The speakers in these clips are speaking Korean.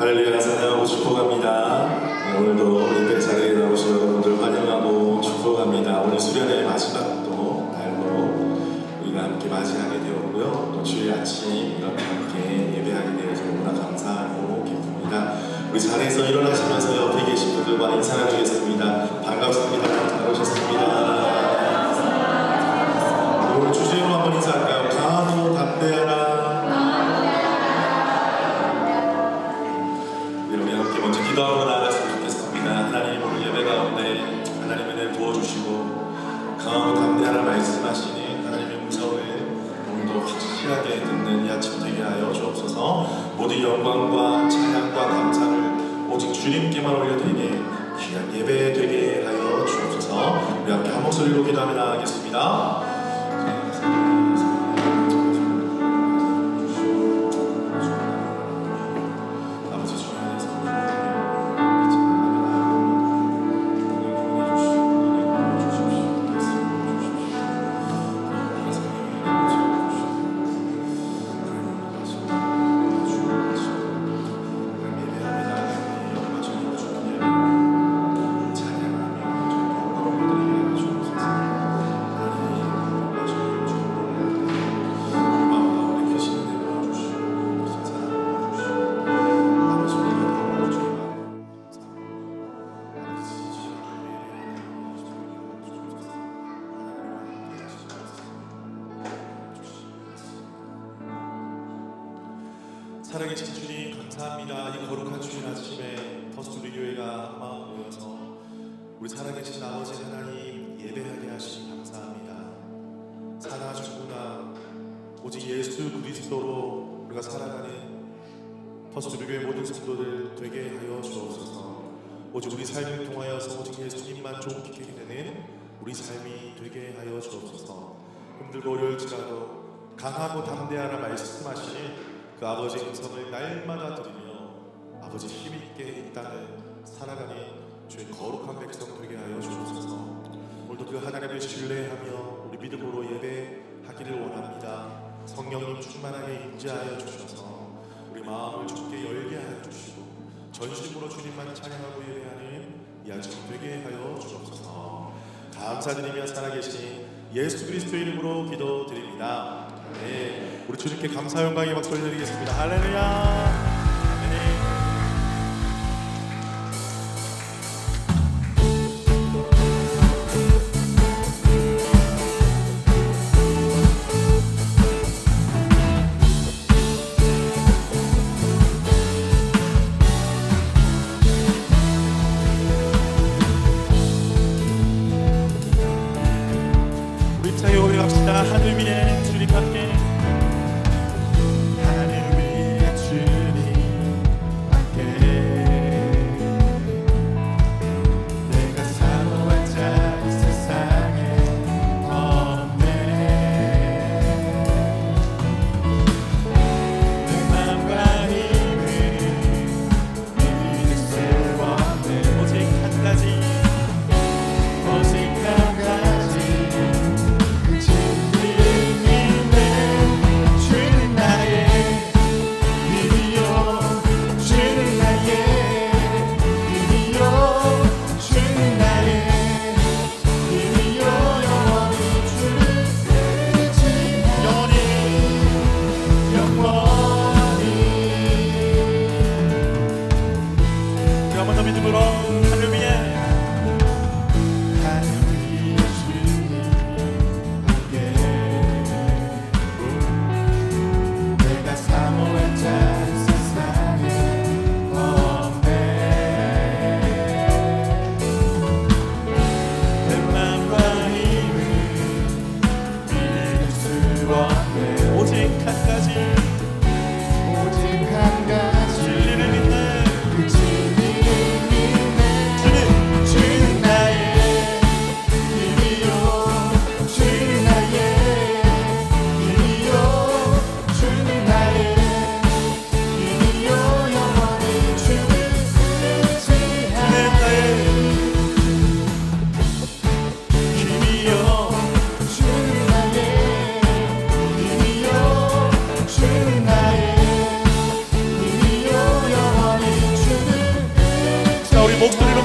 할렐루야, 사랑하고 축복합니다. 네, 오늘도 예배 자리에 나오신 여러분들 환영하고 축복합니다. 오늘 수련의 마지막도 날로 우리가 함께 맞이하게 되었고요. 또 주일 아침 이렇게 함께 예배하게 되어서 너무나 감사하고 기쁩니다. 우리 자리에서 일어나시면서 옆에 계신 분들과 인사 나누겠습니다. 반갑습니다. 잘 오셨습니다. 오늘 주제로 한번 인사할까요? 강하고 담대하라. 먼저 기도하고 나아갔으면 좋겠습니다. 하나님, 오늘 예배 가운데 하나님의 은혜를 부어주시고 강하고 담대하라 말씀하시니 하나님의 음성을 오늘도 확실하게 듣는 이 아침 되게 하여 주옵소서. 모든 영광과 찬양과 감사를 오직 주님께만 올려드리게 귀한 예배 되게 하여 주옵소서. 우리 함께 한 목소리로 기도하며 나아가겠습니다. 살아계신 주님 감사합니다. 이 거룩한 주일 아침에 더스토리 교회가 한마음 모여서 우리 살아계신 아버지 하나님 예배하게 하시니 감사합니다. 살아주구나 오직 예수 그리스도로 우리가 살아가는 더스토리 교회 모든 성도들 되게 하여 주옵소서. 오직 우리 삶을 통하여서 오직 예수님만 좋게 되는 우리 삶이 되게 하여 주옵소서. 힘들고 어려울지라도 강하고 담대하라 말씀하시니 그 아버지의 음성을 날마다 들으며 아버지 힘있게 이 땅을 살아가는 주의 거룩한 백성 되게 하여 주옵소서. 오늘도 그 하나님을 신뢰하며 우리 믿음으로 예배하기를 원합니다. 성령님 충만하게 임재하여 주셔서 우리 마음을 주께 열게 하여 주시고 전심으로 주님만 찬양하고 예배하는 이 아침 되게 하여 주옵소서. 감사드리며 살아계신 예수 그리스도 이름으로 기도드립니다. 네, 우리 주님께 감사 영광의 박수 올려드리겠습니다. 할렐루야. 우리 차에 오래갑시다. 하늘 위에 주님 함께 하늘 위에 주님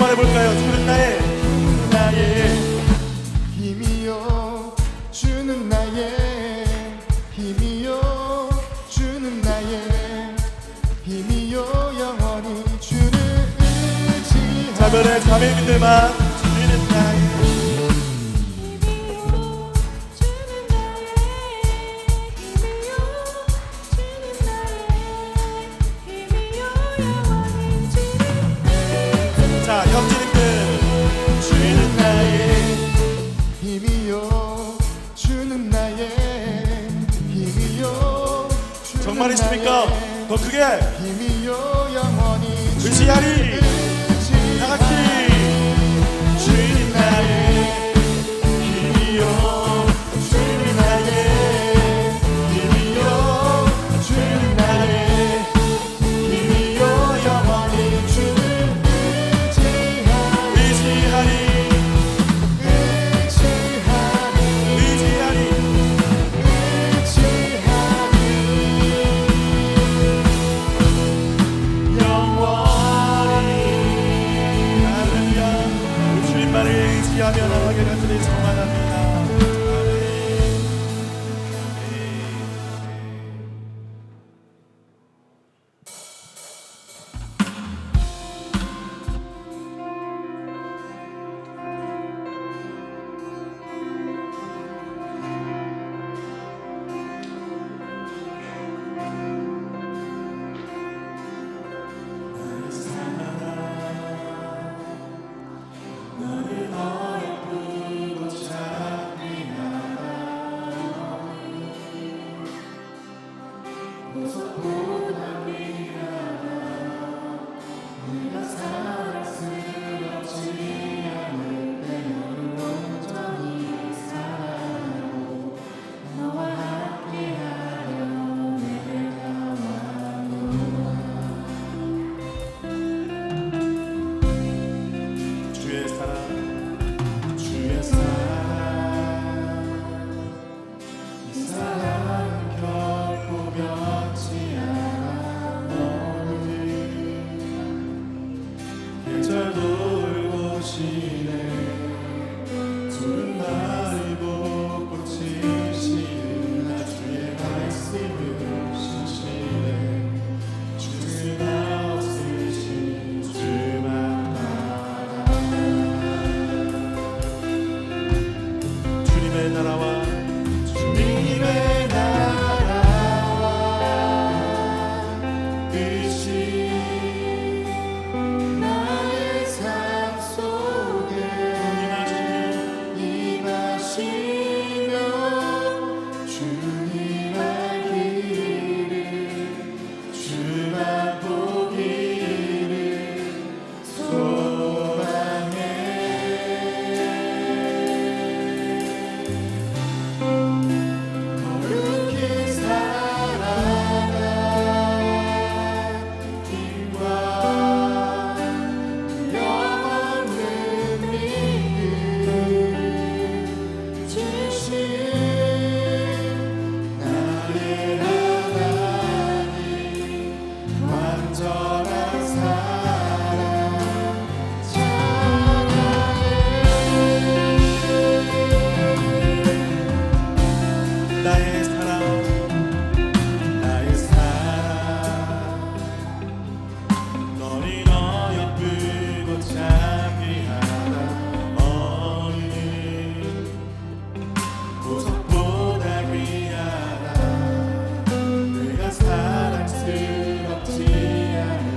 말해볼까요? 주는 나의 힘이요 주는 나의 힘이요 주는 나의 힘이요 영원히 주를 의지하는 자별의 자매님들만 주는 나의 자 형제님들 주는 나의 힘이요 주는 나의 힘이요 주는 정말이십니까? 나의 더 크게 힘이요 영원히 의지하리 다같이 주는 나의 힘이요 주는 나의 힘이요 주는 나의 힘이요 영원히 주를 의지하리 하며 나가게 되는 성화합니다. 사랑스럽지 않아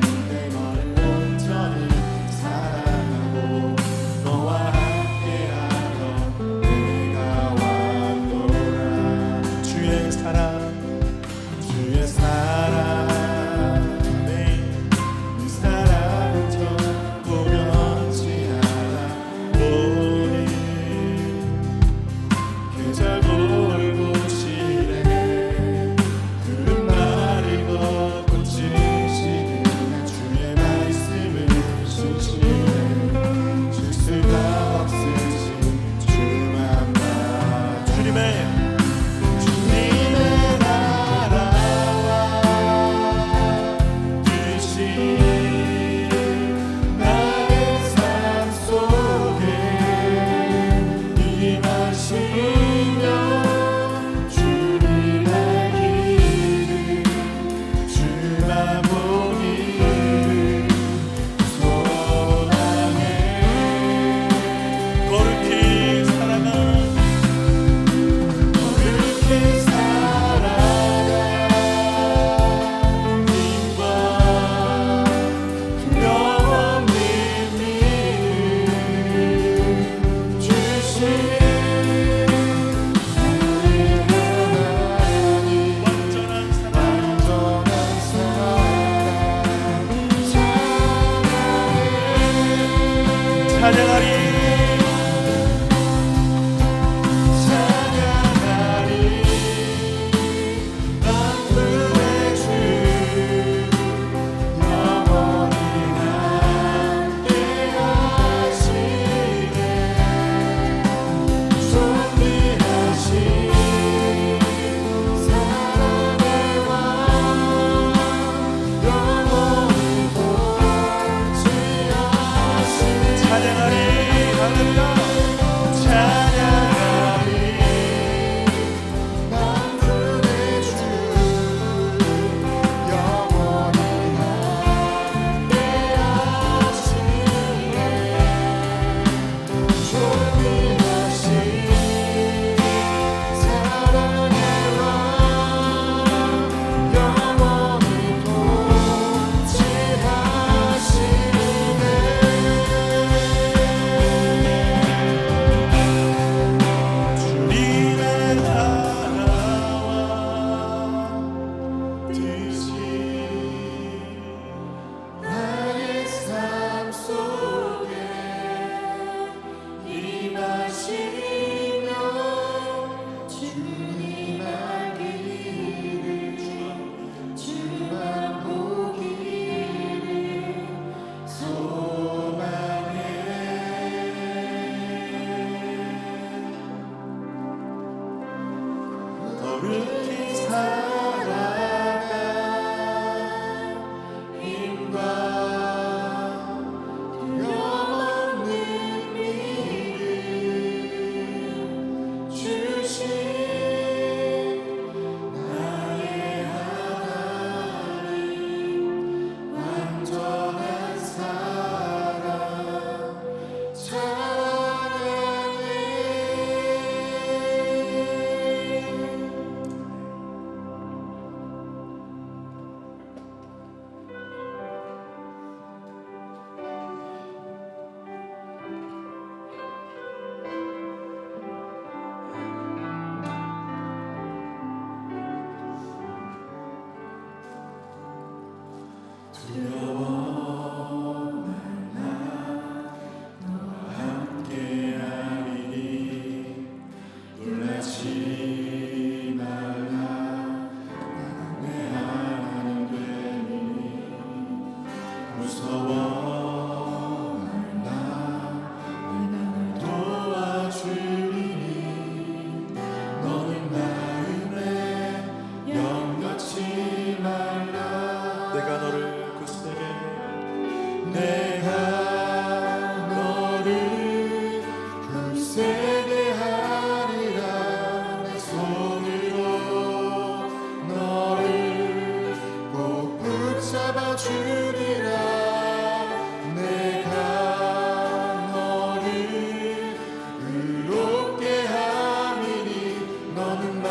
너는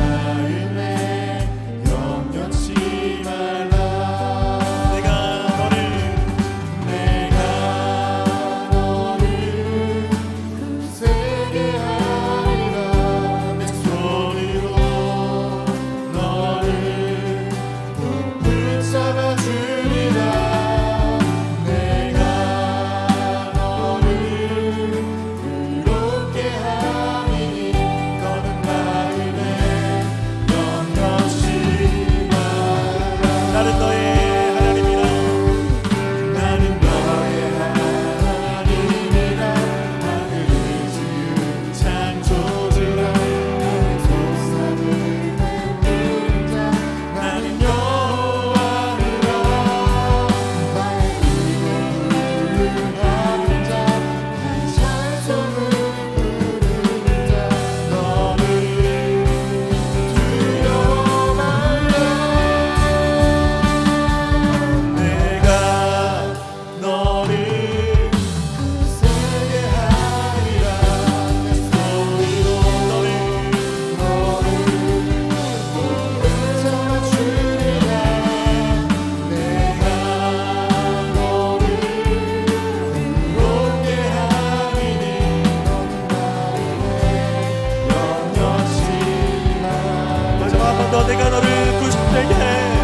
마음에 영영치 말라. 더 내가 너를 구속되게 해.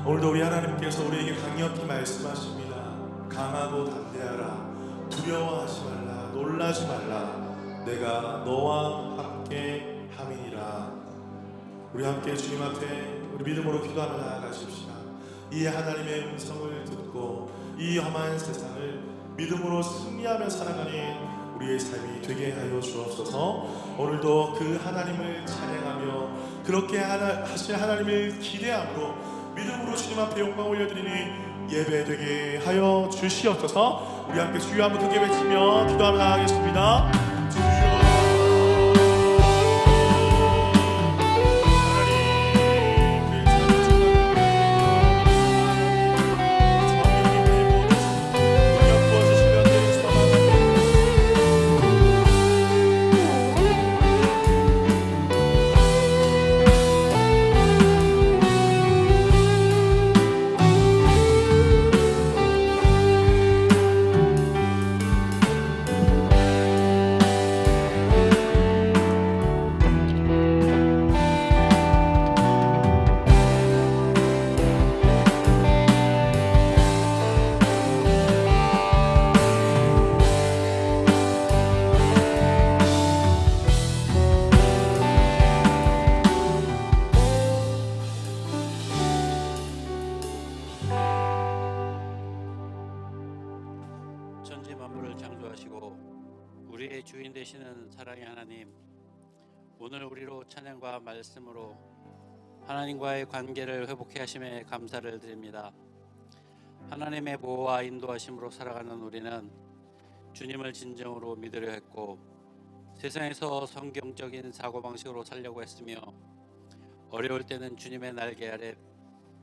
오늘도 우리 하나님께서 우리에게 강력히 말씀하십니다. 강하고 담대하라. 두려워하지 말라. 놀라지 말라. 내가 너와 함께 함이니라. 우리 함께 주님 앞에 우리 믿음으로 기도하며 나아가십시다. 이 하나님의 음성을 듣고 이 험한 세상을 믿음으로 승리하며 살아가는 우리의 삶이 되게 하여 주옵소서. 오늘도 그 하나님을 찬양하며 그렇게 하실 하나님을 기대함으로 믿음으로 주님 앞에 영광 올려드리니 예배 되게 하여 주시옵소서. 우리 함께 주여 한번 크게 외치며 기도하며 나가겠습니다. 천지 만물을 창조하시고 우리의 주인 되시는 사랑의 하나님, 오늘 우리로 찬양과 말씀으로 하나님과의 관계를 회복해 하심에 감사를 드립니다. 하나님의 보호와 인도하심으로 살아가는 우리는 주님을 진정으로 믿으려 했고 세상에서 성경적인 사고방식으로 살려고 했으며 어려울 때는 주님의 날개 아래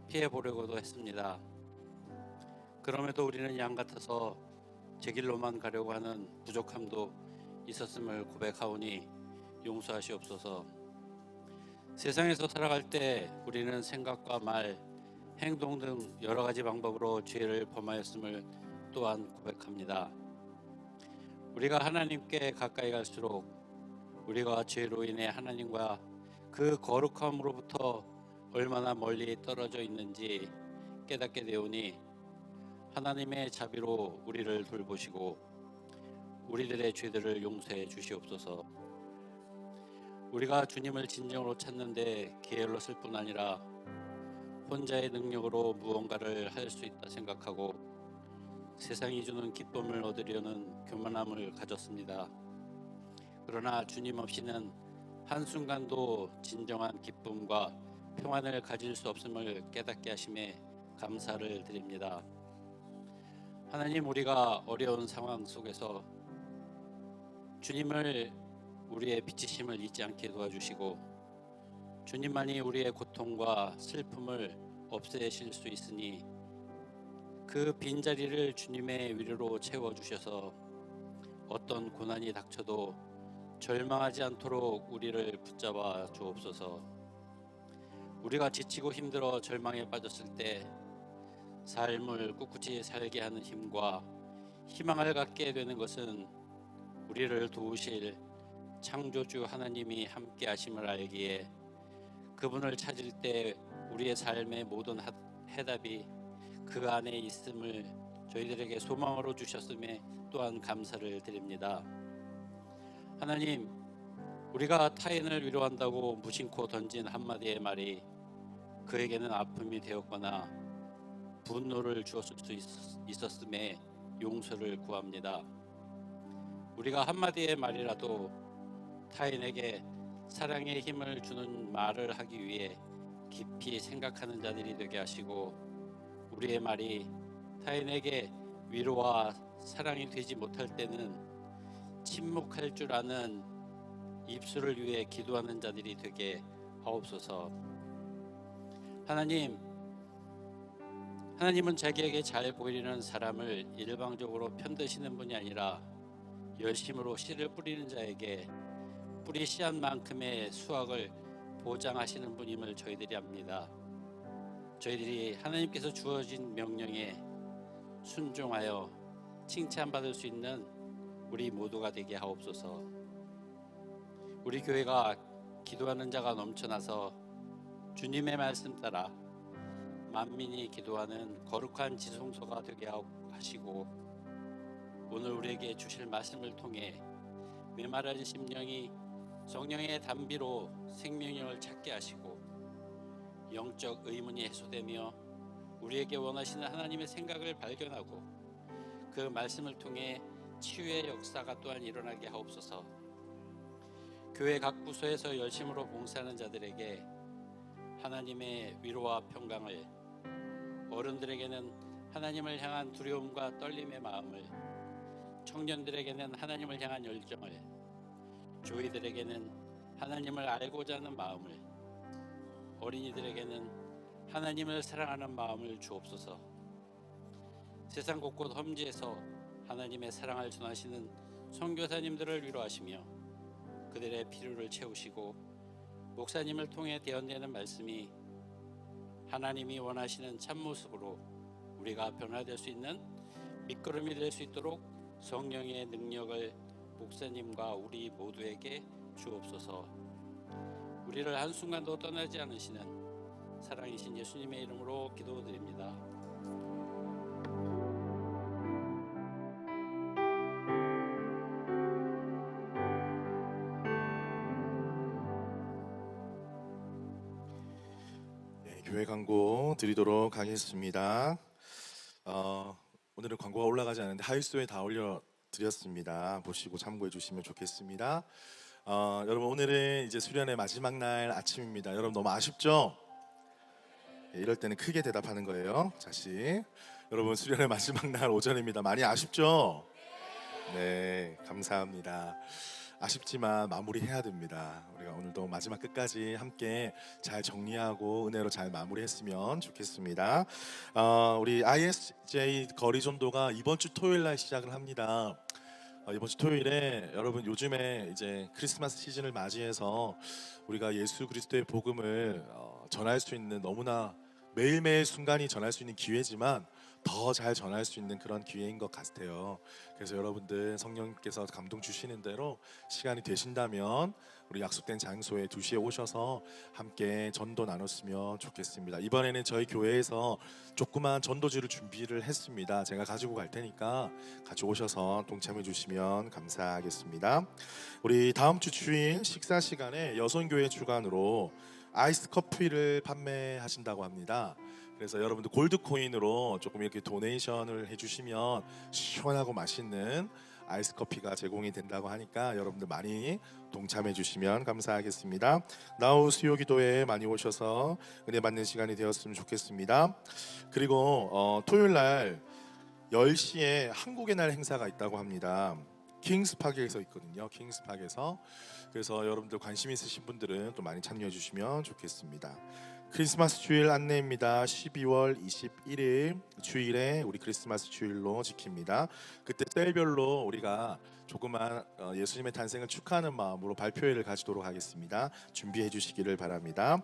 피해보려고도 했습니다. 그럼에도 우리는 양 같아서 제 길로만 가려고 하는 부족함도 있었음을 고백하오니 용서하시옵소서. 세상에서 살아갈 때 우리는 생각과 말, 행동 등 여러 가지 방법으로 죄를 범하였음을 또한 고백합니다. 우리가 하나님께 가까이 갈수록 우리가 죄로 인해 하나님과 그 거룩함으로부터 얼마나 멀리 떨어져 있는지 깨닫게 되오니 하나님의 자비로 우리를 돌보시고 우리들의 죄들을 용서해 주시옵소서. 우리가 주님을 진정으로 찾는데 게을렀을 뿐 아니라 혼자의 능력으로 무언가를 할 수 있다 생각하고 세상이 주는 기쁨을 얻으려는 교만함을 가졌습니다. 그러나 주님 없이는 한순간도 진정한 기쁨과 평안을 가질 수 없음을 깨닫게 하심에 감사를 드립니다. 하나님, 우리가 어려운 상황 속에서 주님을 우리의 빛이심을 잊지 않게 도와주시고 주님만이 우리의 고통과 슬픔을 없애실 수 있으니 그 빈자리를 주님의 위로로 채워주셔서 어떤 고난이 닥쳐도 절망하지 않도록 우리를 붙잡아 주옵소서. 우리가 지치고 힘들어 절망에 빠졌을 때 삶을 꿋꿋이 살게 하는 힘과 희망을 갖게 되는 것은 우리를 도우실 창조주 하나님이 함께 하심을 알기에 그분을 찾을 때 우리의 삶의 모든 해답이 그 안에 있음을 저희들에게 소망으로 주셨음에 또한 감사를 드립니다. 하나님, 우리가 타인을 위로한다고 무심코 던진 한마디의 말이 그에게는 아픔이 되었거나 분노를 주었을 수 있었음에 용서를 구합니다. 우리가 한마디의 말이라도 타인에게 사랑의 힘을 주는 말을 하기 위해 깊이 생각하는 자들이 되게 하시고 우리의 말이 타인에게 위로와 사랑이 되지 못할 때는 침묵할 줄 아는 입술을 위해 기도하는 자들이 되게 하옵소서. 하나님은 자기에게 잘 보이는 사람을 일방적으로 편드시는 분이 아니라 열심으로 씨를 뿌리는 자에게 뿌리 씨앗 만큼의 수확을 보장하시는 분임을 저희들이 압니다. 저희들이 하나님께서 주어진 명령에 순종하여 칭찬받을 수 있는 우리 모두가 되게 하옵소서. 우리 교회가 기도하는 자가 넘쳐나서 주님의 말씀 따라 만민이 기도하는 거룩한 지성소가 되게 하시고, 오늘 우리에게 주실 말씀을 통해 메마른 심령이 성령의 단비로 생명력을 찾게 하시고 영적 의문이 해소되며 우리에게 원하시는 하나님의 생각을 발견하고 그 말씀을 통해 치유의 역사가 또한 일어나게 하옵소서. 교회 각 부서에서 열심으로 봉사하는 자들에게 하나님의 위로와 평강을, 어른들에게는 하나님을 향한 두려움과 떨림의 마음을, 청년들에게는 하나님을 향한 열정을, 조이들에게는 하나님을 알고자 하는 마음을, 어린이들에게는 하나님을 사랑하는 마음을 주옵소서. 세상 곳곳 험지에서 하나님의 사랑을 전하시는 선교사님들을 위로하시며 그들의 필요를 채우시고, 목사님을 통해 대언되는 말씀이 하나님이 원하시는 참모습으로 우리가 변화될 수 있는 밑거름이 될 수 있도록 성령의 능력을 목사님과 우리 모두에게 주옵소서. 우리를 한순간도 떠나지 않으시는 사랑이신 예수님의 이름으로 기도드립니다. 교회 광고 드리도록 하겠습니다. 오늘은 광고가 올라가지 않는데 하이스토에 다 올려드렸습니다. 보시고 참고해 주시면 좋겠습니다. 여러분, 오늘은 이제 수련의 마지막 날 아침입니다. 여러분, 너무 아쉽죠? 이럴 때는 크게 대답하는 거예요. 다시, 여러분, 수련의 마지막 날 오전입니다. 많이 아쉽죠? 네, 감사합니다. 아쉽지만 마무리해야 됩니다. 우리가 오늘도 마지막 끝까지 함께 잘 정리하고 은혜로 잘 마무리했으면 좋겠습니다. 우리 ISJ 거리전도가 이번 주 토요일 날 시작을 합니다. 이번 주 토요일에 여러분, 요즘에 이제 크리스마스 시즌을 맞이해서 우리가 예수 그리스도의 복음을 전할 수 있는, 너무나 매일매일 순간이 전할 수 있는 기회지만 더 잘 전할 수 있는 그런 기회인 것 같아요. 그래서 여러분들 성령님께서 감동 주시는 대로 시간이 되신다면 우리 약속된 장소에 2시에 오셔서 함께 전도 나눴으면 좋겠습니다. 이번에는 저희 교회에서 조그만 전도지를 준비를 했습니다. 제가 가지고 갈 테니까 같이 오셔서 동참해 주시면 감사하겠습니다. 우리 다음 주 주일 식사 시간에 여성교회 주관으로 아이스 커피를 판매하신다고 합니다. 그래서 여러분들 골드 코인으로 조금 이렇게 도네이션을 해주시면 시원하고 맛있는 아이스 커피가 제공이 된다고 하니까 여러분들 많이 동참해 주시면 감사하겠습니다. 나우 수요기도에 많이 오셔서 은혜 받는 시간이 되었으면 좋겠습니다. 그리고 토요일 날 10시에 한국의 날 행사가 있다고 합니다. 킹스파크에서 있거든요. 킹스파크에서. 그래서 여러분들 관심 있으신 분들은 또 많이 참여해 주시면 좋겠습니다. 크리스마스 주일 안내입니다. 12월 21일 주일에 우리 크리스마스 주일로 지킵니다. 그때 셀별로 우리가 조그만 예수님의 탄생을 축하하는 마음으로 발표회를 가지도록 하겠습니다. 준비해 주시기를 바랍니다.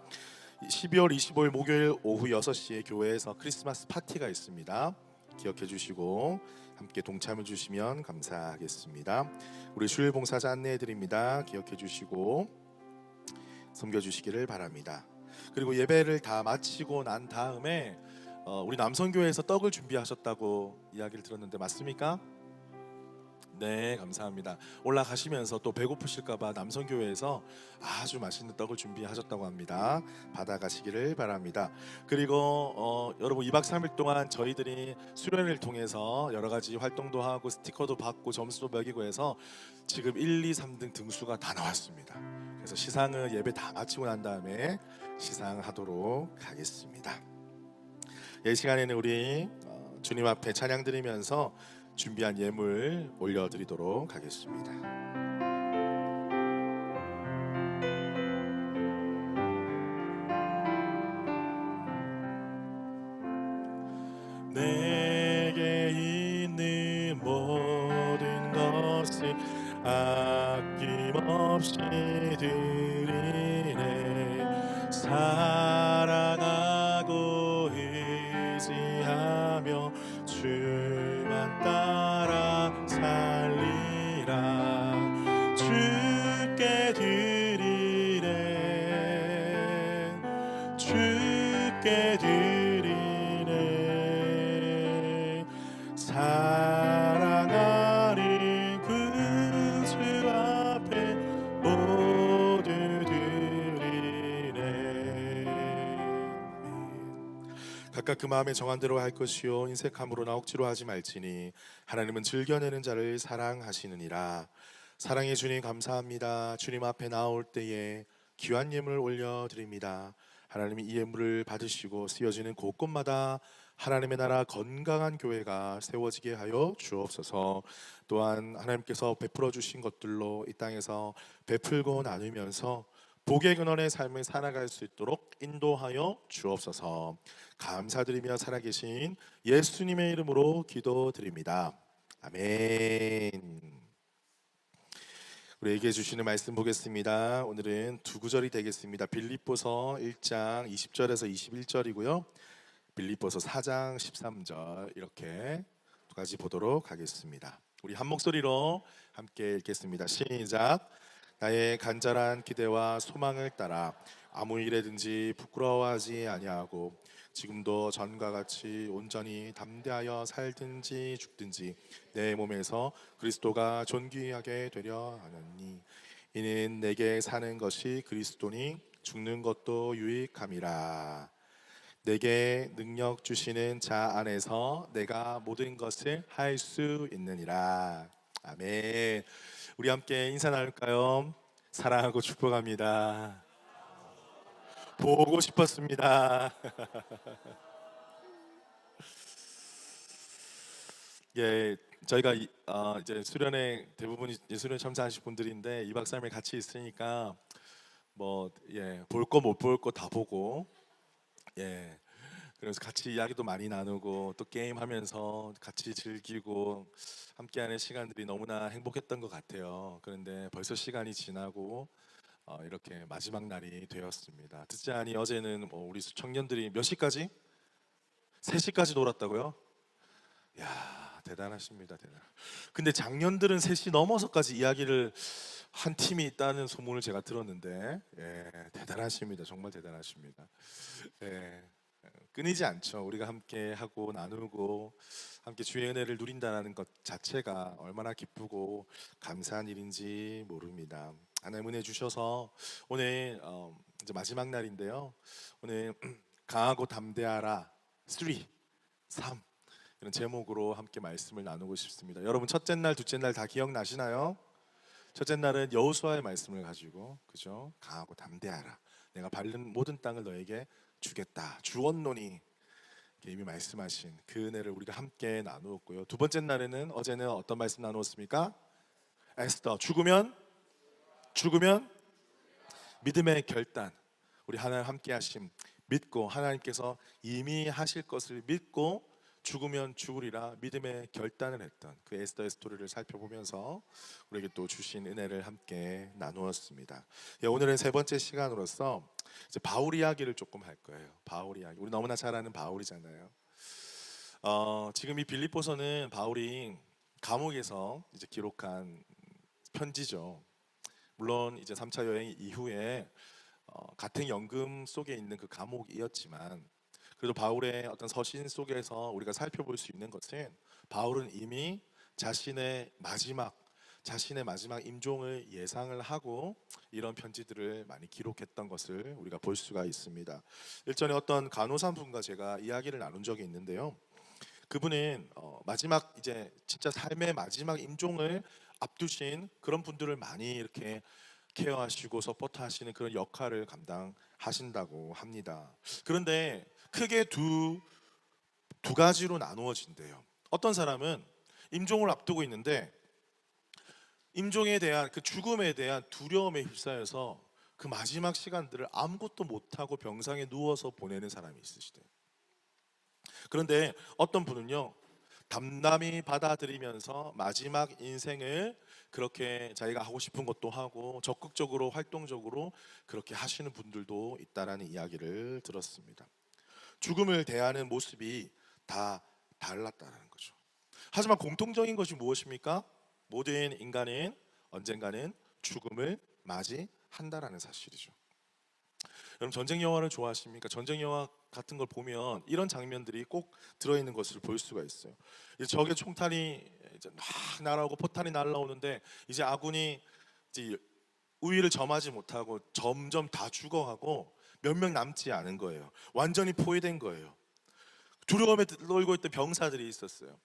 12월 25일 목요일 오후 6시에 교회에서 크리스마스 파티가 있습니다. 기억해 주시고 함께 동참해 주시면 감사하겠습니다. 우리 주일 봉사자 안내해 드립니다. 기억해 주시고 섬겨 주시기를 바랍니다. 그리고 예배를 다 마치고 난 다음에 우리 남성교회에서 떡을 준비하셨다고 이야기를 들었는데 맞습니까? 네, 감사합니다. 올라가시면서 또 배고프실까봐 남성교회에서 아주 맛있는 떡을 준비하셨다고 합니다. 받아가시기를 바랍니다. 그리고 여러분 2박 3일 동안 저희들이 수련회를 통해서 여러 가지 활동도 하고 스티커도 받고 점수도 매기고 해서 지금 1, 2, 3등 등수가 다 나왔습니다. 그래서 시상은 예배 다 마치고 난 다음에 시상하도록 하겠습니다. 이 시간에는 우리 주님 앞에 찬양 드리면서 준비한 예물 올려드리도록 하겠습니다. 내게 있는 모든 것을 아낌없이 드리네. 사랑하고 의지하며 주만 따라 살리라. 주께 드리네. 주께 드리네. 사랑하는 구주 앞에 모두 드리네. 각각 그 마음에 정한 대로 할 것이요 인색함으로나 억지로 하지 말지니 하나님은 즐겨내는 자를 사랑하시느니라. 사랑의 주님 감사합니다. 주님 앞에 나올 때에 귀한 예물을 올려드립니다. 하나님이 이 예물을 받으시고 쓰여지는 곳곳마다 하나님의 나라 건강한 교회가 세워지게 하여 주옵소서. 또한 하나님께서 베풀어 주신 것들로 이 땅에서 베풀고 나누면서 복의 근원의 삶을 살아갈 수 있도록 인도하여 주옵소서. 감사드리며 살아계신 예수님의 이름으로 기도드립니다. 아멘. 우리에게 주시는 말씀 보겠습니다. 오늘은 두 구절이 되겠습니다. 빌립보서 1장 20절에서 21절이고요. 빌립보서 4장 13절 이렇게 두 가지 보도록 하겠습니다. 우리 한 목소리로 함께 읽겠습니다. 시작. 나의 간절한 기대와 소망을 따라 아무 일에든지 부끄러워하지 아니하고 지금도 전과 같이 온전히 담대하여 살든지 죽든지 내 몸에서 그리스도가 존귀하게 되려 하느니 이는 내게 사는 것이 그리스도니 죽는 것도 유익함이라. 내게 능력 주시는 자 안에서 내가 모든 것을 할 수 있느니라. 아멘. 우리 함께 인사 나눌까요? 사랑하고 축복합니다. 보고 싶었습니다. 예, 저희가 이제 수련회 대부분이 수련 참사하실 분들인데 2박 3일 같이 있으니까 볼 거 못 볼 거 다 보고 그래서 같이 이야기도 많이 나누고 또 게임하면서 같이 즐기고 함께하는 시간들이 너무나 행복했던 것 같아요. 그런데 벌써 시간이 지나고 이렇게 마지막 날이 되었습니다. 듣지 않니 어제는 우리 청년들이 몇 시까지? 3시까지 놀았다고요? 야, 대단하십니다. 근데 작년들은 3시 넘어서까지 이야기를 한 팀이 있다는 소문을 제가 들었는데 대단하십니다. 정말 대단하십니다. 끊이지 않죠. 우리가 함께 하고 나누고 함께 주의 은혜를 누린다는 것 자체가 얼마나 기쁘고 감사한 일인지 모릅니다. 하나님 은혜 주셔서 오늘 이제 마지막 날인데요. 오늘 강하고 담대하라 3 이런 제목으로 함께 말씀을 나누고 싶습니다. 여러분 첫째 날, 둘째 날 다 기억나시나요? 첫째 날은 여호수아의 말씀을 가지고 그죠? 강하고 담대하라. 내가 밟는 모든 땅을 너에게 주겠다. 주었노니 이미 말씀하신 그 은혜를 우리가 함께 나누었고요. 두 번째 날에는 어제는 어떤 말씀 나누었습니까? 에스더 죽으면 믿음의 결단. 우리 하나님 함께 하심 믿고 하나님께서 이미 하실 것을 믿고 죽으면 죽으리라 믿음의 결단을 했던 그 에스더의 스토리를 살펴보면서 우리에게 또 주신 은혜를 함께 나누었습니다. 오늘은 세 번째 시간으로서 이제 바울 이야기를 조금 할 거예요. 바울 이야기. 우리 너무나 잘 아는 바울이잖아요. 지금 이 빌립보서는 바울이 감옥에서 이제 기록한 편지죠. 물론 이제 3차 여행 이후에 같은 연금 속에 있는 그 감옥이었지만 그래도 바울의 어떤 서신 속에서 우리가 살펴볼 수 있는 것은 바울은 이미 자신의 마지막 임종을 예상을 하고 이런 편지들을 많이 기록했던 것을 우리가 볼 수가 있습니다. 일전에 어떤 간호사 분과 제가 이야기를 나눈 적이 있는데요. 그분은 마지막 이제 진짜 삶의 마지막 임종을 앞두신 그런 분들을 많이 이렇게 케어하시고 서포트하시는 그런 역할을 감당하신다고 합니다. 그런데 크게 두 가지로 나누어진대요. 어떤 사람은 임종을 앞두고 있는데 임종에 대한 그 죽음에 대한 두려움에 휩싸여서 그 마지막 시간들을 아무것도 못하고 병상에 누워서 보내는 사람이 있으시대요. 그런데 어떤 분은요, 담담히 받아들이면서 마지막 인생을 그렇게 자기가 하고 싶은 것도 하고 적극적으로 활동적으로 그렇게 하시는 분들도 있다라는 이야기를 들었습니다. 죽음을 대하는 모습이 다 달랐다는 거죠. 하지만 공통적인 것이 무엇입니까? 모든 인간은 언젠가는 죽음을 맞이한다라는 사실이죠. 여러분, 전쟁 영화를 좋아하십니까? 전쟁 영화 같은 걸 보면 이런 장면들이 꼭 들어있는 것을 볼 수가 있어요. 이제 적의 총탄이 이제 막 날아오고 포탄이 날아오는데 이제 아군이 이제 우위를 점하지 못하고 점점 다 죽어가고 몇 명 남지 않은 거예요. 완전히 포위된 거예요. 두려움에 떨고 있던 병사들이 있었어요.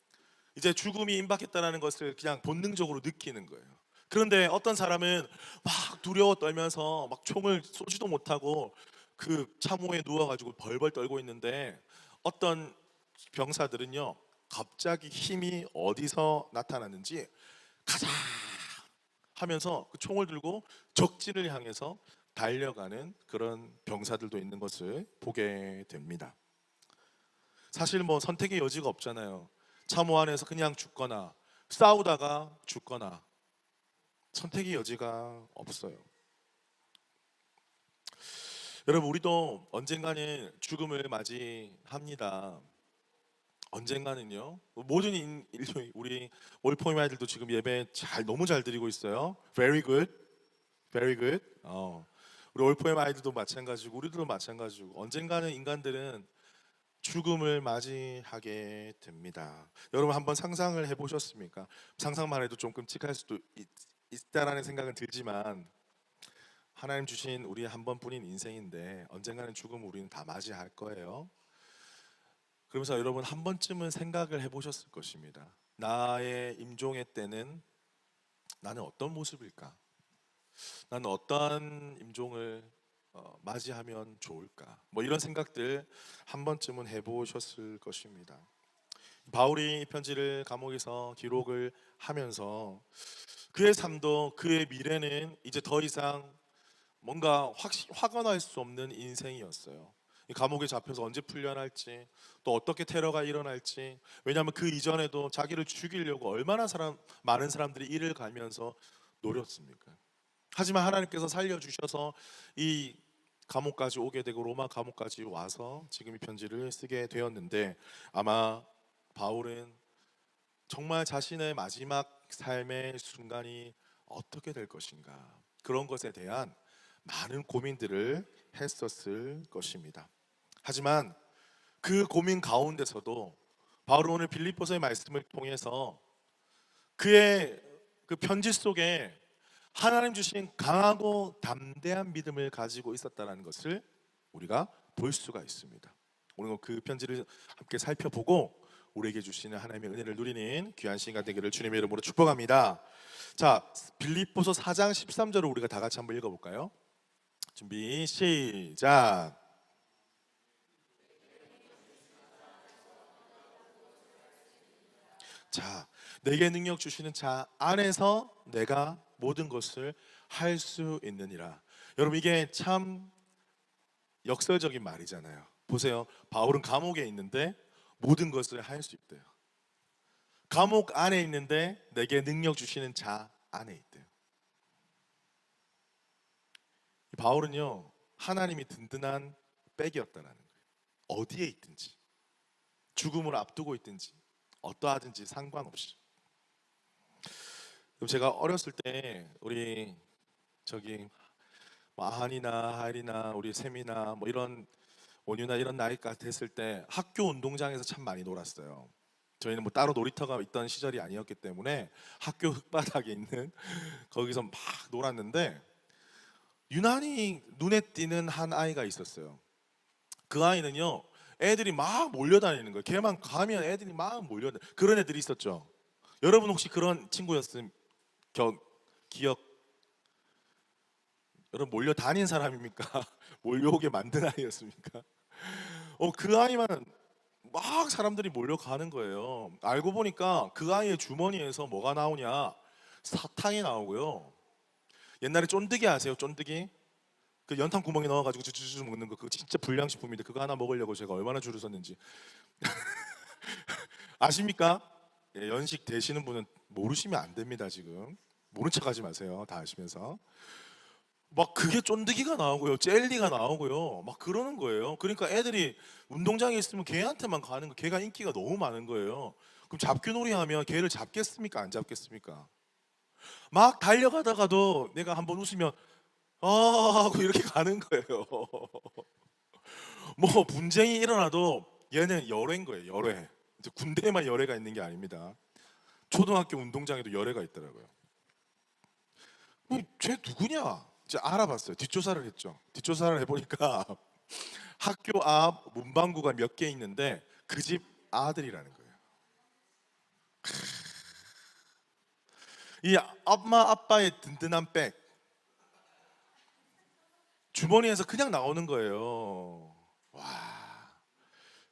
이제 죽음이 임박했다는 것을 그냥 본능적으로 느끼는 거예요. 그런데 어떤 사람은 막 두려워 떨면서 막 총을 쏘지도 못하고 그 참호에 누워가지고 벌벌 떨고 있는데, 어떤 병사들은요, 갑자기 힘이 어디서 나타났는지 가자 하면서 그 총을 들고 적진을 향해서 달려가는 그런 병사들도 있는 것을 보게 됩니다. 사실 뭐 선택의 여지가 없잖아요. 참호 안에서 그냥 죽거나 싸우다가 죽거나 선택의 여지가 없어요. 여러분, 우리도 언젠가는 죽음을 맞이합니다. 언젠가는요. 모든 우리 올포임 아이들도 지금 예배 너무 잘 드리고 있어요. Very good, very good. 우리 올포임 아이들도 마찬가지고 우리들도 마찬가지고 언젠가는 인간들은 죽음을 맞이하게 됩니다. 여러분, 한번 상상을 해보셨습니까? 상상만 해도 좀 끔찍할 수도 있다라는 생각은 들지만, 하나님 주신 우리 한 번뿐인 인생인데 언젠가는 죽음을 우리는 다 맞이할 거예요. 그러면서 여러분, 한 번쯤은 생각을 해보셨을 것입니다. 나의 임종의 때는 나는 어떤 모습일까? 나는 어떠한 임종을 맞이하면 좋을까? 뭐 이런 생각들 한 번쯤은 해보셨을 것입니다. 바울이 이 편지를 감옥에서 기록을 하면서 그의 삶도 그의 미래는 이제 더 이상 뭔가 확언할 수 없는 인생이었어요. 이 감옥에 잡혀서 언제 풀려날지, 또 어떻게 테러가 일어날지. 왜냐하면 그 이전에도 자기를 죽이려고 얼마나 많은 사람들이 이를 갈면서 노렸습니까? 하지만 하나님께서 살려주셔서 이 감옥까지 오게 되고 로마 감옥까지 와서 지금 이 편지를 쓰게 되었는데, 아마 바울은 정말 자신의 마지막 삶의 순간이 어떻게 될 것인가, 그런 것에 대한 많은 고민들을 했었을 것입니다. 하지만 그 고민 가운데서도 바울은 오늘 빌립보서의 말씀을 통해서 그의 그 편지 속에 하나님 주신 강하고 담대한 믿음을 가지고 있었다는 것을 우리가 볼 수가 있습니다. 오늘 그 편지를 함께 살펴보고 우리에게 주시는 하나님의 은혜를 누리는 귀한 시간 되기를 주님의 이름으로 축복합니다. 자, 빌립보서 4장 13절을 우리가 다 같이 한번 읽어볼까요? 준비 시작. 자, 내게 능력 주시는 자 안에서 내가 모든 것을 할 수 있느니라. 여러분, 이게 참 역설적인 말이잖아요. 보세요. 바울은 감옥에 있는데 모든 것을 할 수 있대요. 감옥 안에 있는데 내게 능력 주시는 자 안에 있대요. 바울은요, 하나님이 든든한 백이었다는 거예요. 어디에 있든지, 죽음을 앞두고 있든지 어떠하든지 상관없이. 그럼 제가 어렸을 때 우리 저기 아한이나 하일이나 우리 샘이나 뭐 이런 원유나 이런 나이가 됐을 때 학교 운동장에서 참 많이 놀았어요. 저희는 뭐 따로 놀이터가 있던 시절이 아니었기 때문에 학교 흙바닥에 있는 거기서 막 놀았는데, 유난히 눈에 띄는 한 아이가 있었어요. 그 아이는요, 애들이 막 몰려다니는 거예요. 걔만 가면 애들이 막 몰려다니는 그런 애들이 있었죠. 여러분 혹시 그런 친구였으면 기억, 여러분 몰려다닌 사람입니까? 몰려오게 만든 아이였습니까? 그 아이만 막 사람들이 몰려가는 거예요. 알고 보니까 그 아이의 주머니에서 뭐가 나오냐, 사탕이 나오고요. 옛날에 쫀득이 아세요? 쫀득이? 그 연탄 구멍에 넣어가지고 주주주 먹는 거, 그거 진짜 불량식품인데 그거 하나 먹으려고 제가 얼마나 줄을 섰는지 아십니까? 예, 연식 되시는 분은 모르시면 안 됩니다. 지금 모른 척하지 마세요. 다 아시면서 막 그게 쫀득이가 나오고요, 젤리가 나오고요, 막 그러는 거예요. 그러니까 애들이 운동장에 있으면 걔한테만 가는 거, 걔가 인기가 너무 많은 거예요. 그럼 잡기놀이 하면 걔를 잡겠습니까? 안 잡겠습니까? 막 달려가다가도 내가 한번 웃으면 아 하고 이렇게 가는 거예요. 뭐 분쟁이 일어나도 얘는 열애인 거예요. 열애. 이제 군대에만 열애가 있는 게 아닙니다. 초등학교 운동장에도 열애가 있더라고요. 쟤 누구냐? 이제 알아봤어요. 뒷조사를 했죠. 뒷조사를 해보니까 학교 앞 문방구가 몇 개 있는데 그 집 아들이라는 거예요. 이 엄마 아빠의 든든한 백 주머니에서 그냥 나오는 거예요. 와,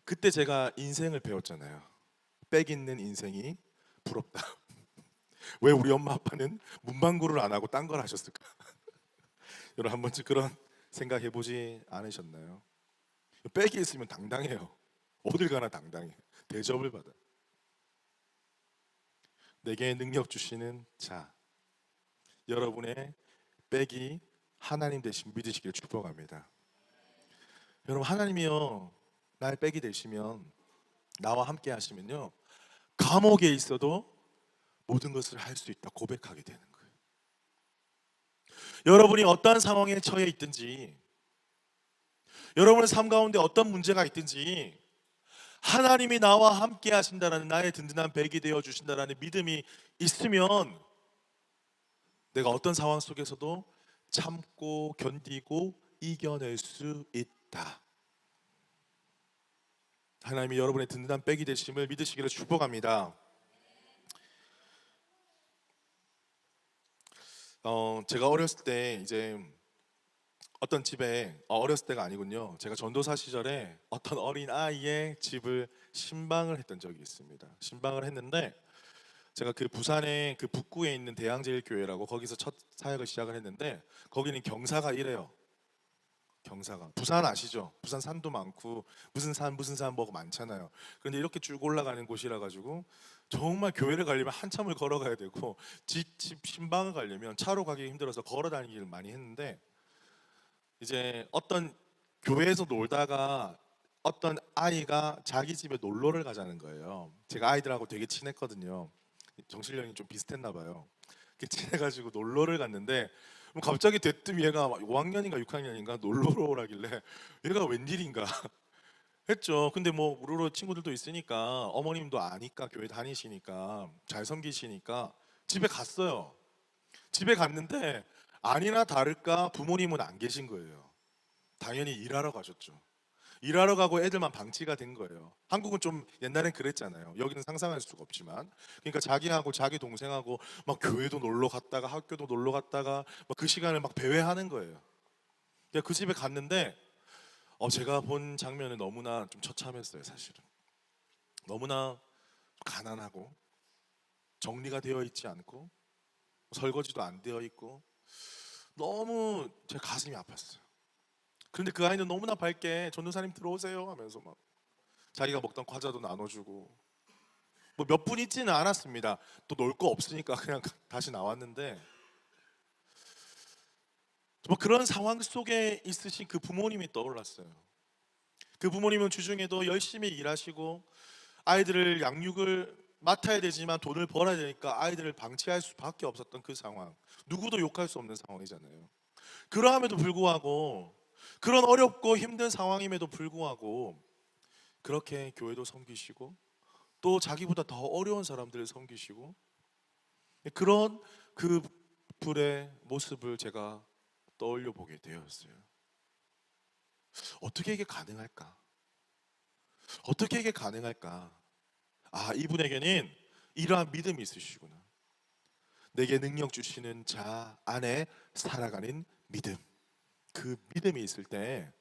그때 제가 인생을 배웠잖아요. 백 있는 인생이 부럽다. 왜 우리 엄마 아빠는 문방구를 안 하고 딴 걸 하셨을까? 여러분 한 번쯤 그런 생각해 보지 않으셨나요? 백이 있으면 당당해요. 어딜 가나 당당해. 대접을 받아. 내게 능력 주시는 자, 여러분의 백이 하나님 대신 믿으시길 축복합니다. 여러분 하나님이요, 나의 백이 되시면, 나와 함께 하시면요, 감옥에 있어도 모든 것을 할 수 있다 고백하게 되는 거예요. 여러분이 어떠한 상황에 처해 있든지, 여러분의 삶 가운데 어떤 문제가 있든지, 하나님이 나와 함께 하신다는, 나의 든든한 백이 되어 주신다는 믿음이 있으면 내가 어떤 상황 속에서도 참고 견디고 이겨낼 수 있다. 하나님이 여러분의 든든한 백이 되심을 믿으시기를 축복합니다. 제가 어렸을 때 이제 어떤 집에, 어렸을 때가 아니군요. 제가 전도사 시절에 어떤 어린 아이의 집을 신방을 했던 적이 있습니다. 신방을 했는데 제가 그 부산의 그 북구에 있는 대양제일교회라고, 거기서 첫 사역을 시작을 했는데, 거기는 경사가 이래요. 경사가, 부산 아시죠? 부산 산도 많고 무슨 산 뭐가 많잖아요. 그런데 이렇게 쭉 올라가는 곳이라 가지고 정말 교회를 가려면 한참을 걸어가야 되고, 집 신방을 가려면 차로 가기 힘들어서 걸어 다니기를 많이 했는데, 이제 어떤 교회에서 놀다가 어떤 아이가 자기 집에 놀러를 가자는 거예요. 제가 아이들하고 되게 친했거든요. 정신력이 좀 비슷했나 봐요. 친해가지고 놀러를 갔는데, 뭐 갑자기 대뜸 얘가 5학년인가 6학년인가 놀러로 오라길래 얘가 웬일인가 했죠. 근데 뭐 우르르 친구들도 있으니까, 어머님도 아니까, 교회 다니시니까 잘 섬기시니까 집에 갔어요. 집에 갔는데 아니나 다를까 부모님은 안 계신 거예요. 당연히 일하러 가셨죠. 일하러 가고 애들만 방치가 된 거예요. 한국은 좀 옛날엔 그랬잖아요. 여기는 상상할 수가 없지만, 그러니까 자기하고 자기 동생하고 막 교회도 놀러 갔다가 학교도 놀러 갔다가 막 그 시간을 막 배회하는 거예요. 그러니까 그 집에 갔는데 제가 본 장면은 너무나 좀 처참했어요. 사실은 너무나 가난하고 정리가 되어 있지 않고 설거지도 안 되어 있고, 너무 제 가슴이 아팠어요. 그런데 그 아이는 너무나 밝게 전도사님 들어오세요 하면서 막 자기가 먹던 과자도 나눠주고, 뭐 몇 분 있지는 않았습니다. 또 놀 거 없으니까 그냥 다시 나왔는데, 뭐 그런 상황 속에 있으신 그 부모님이 떠올랐어요. 그 부모님은 주중에도 열심히 일하시고 아이들을 양육을 맡아야 되지만 돈을 벌어야 되니까 아이들을 방치할 수밖에 없었던 그 상황, 누구도 욕할 수 없는 상황이잖아요. 그러함에도 불구하고, 그런 어렵고 힘든 상황임에도 불구하고 그렇게 교회도 섬기시고 또 자기보다 더 어려운 사람들을 섬기시고, 그런 그 불의 모습을 제가 떠올려 보게 되었어요. 어떻게 이게 가능할까? 어떻게 이게 가능할까? 아, 이분에게는 이러한 믿음이 있으시구나. 내게 능력 주시는 자 안에 살아가는 믿음. 그 믿음이 있을 때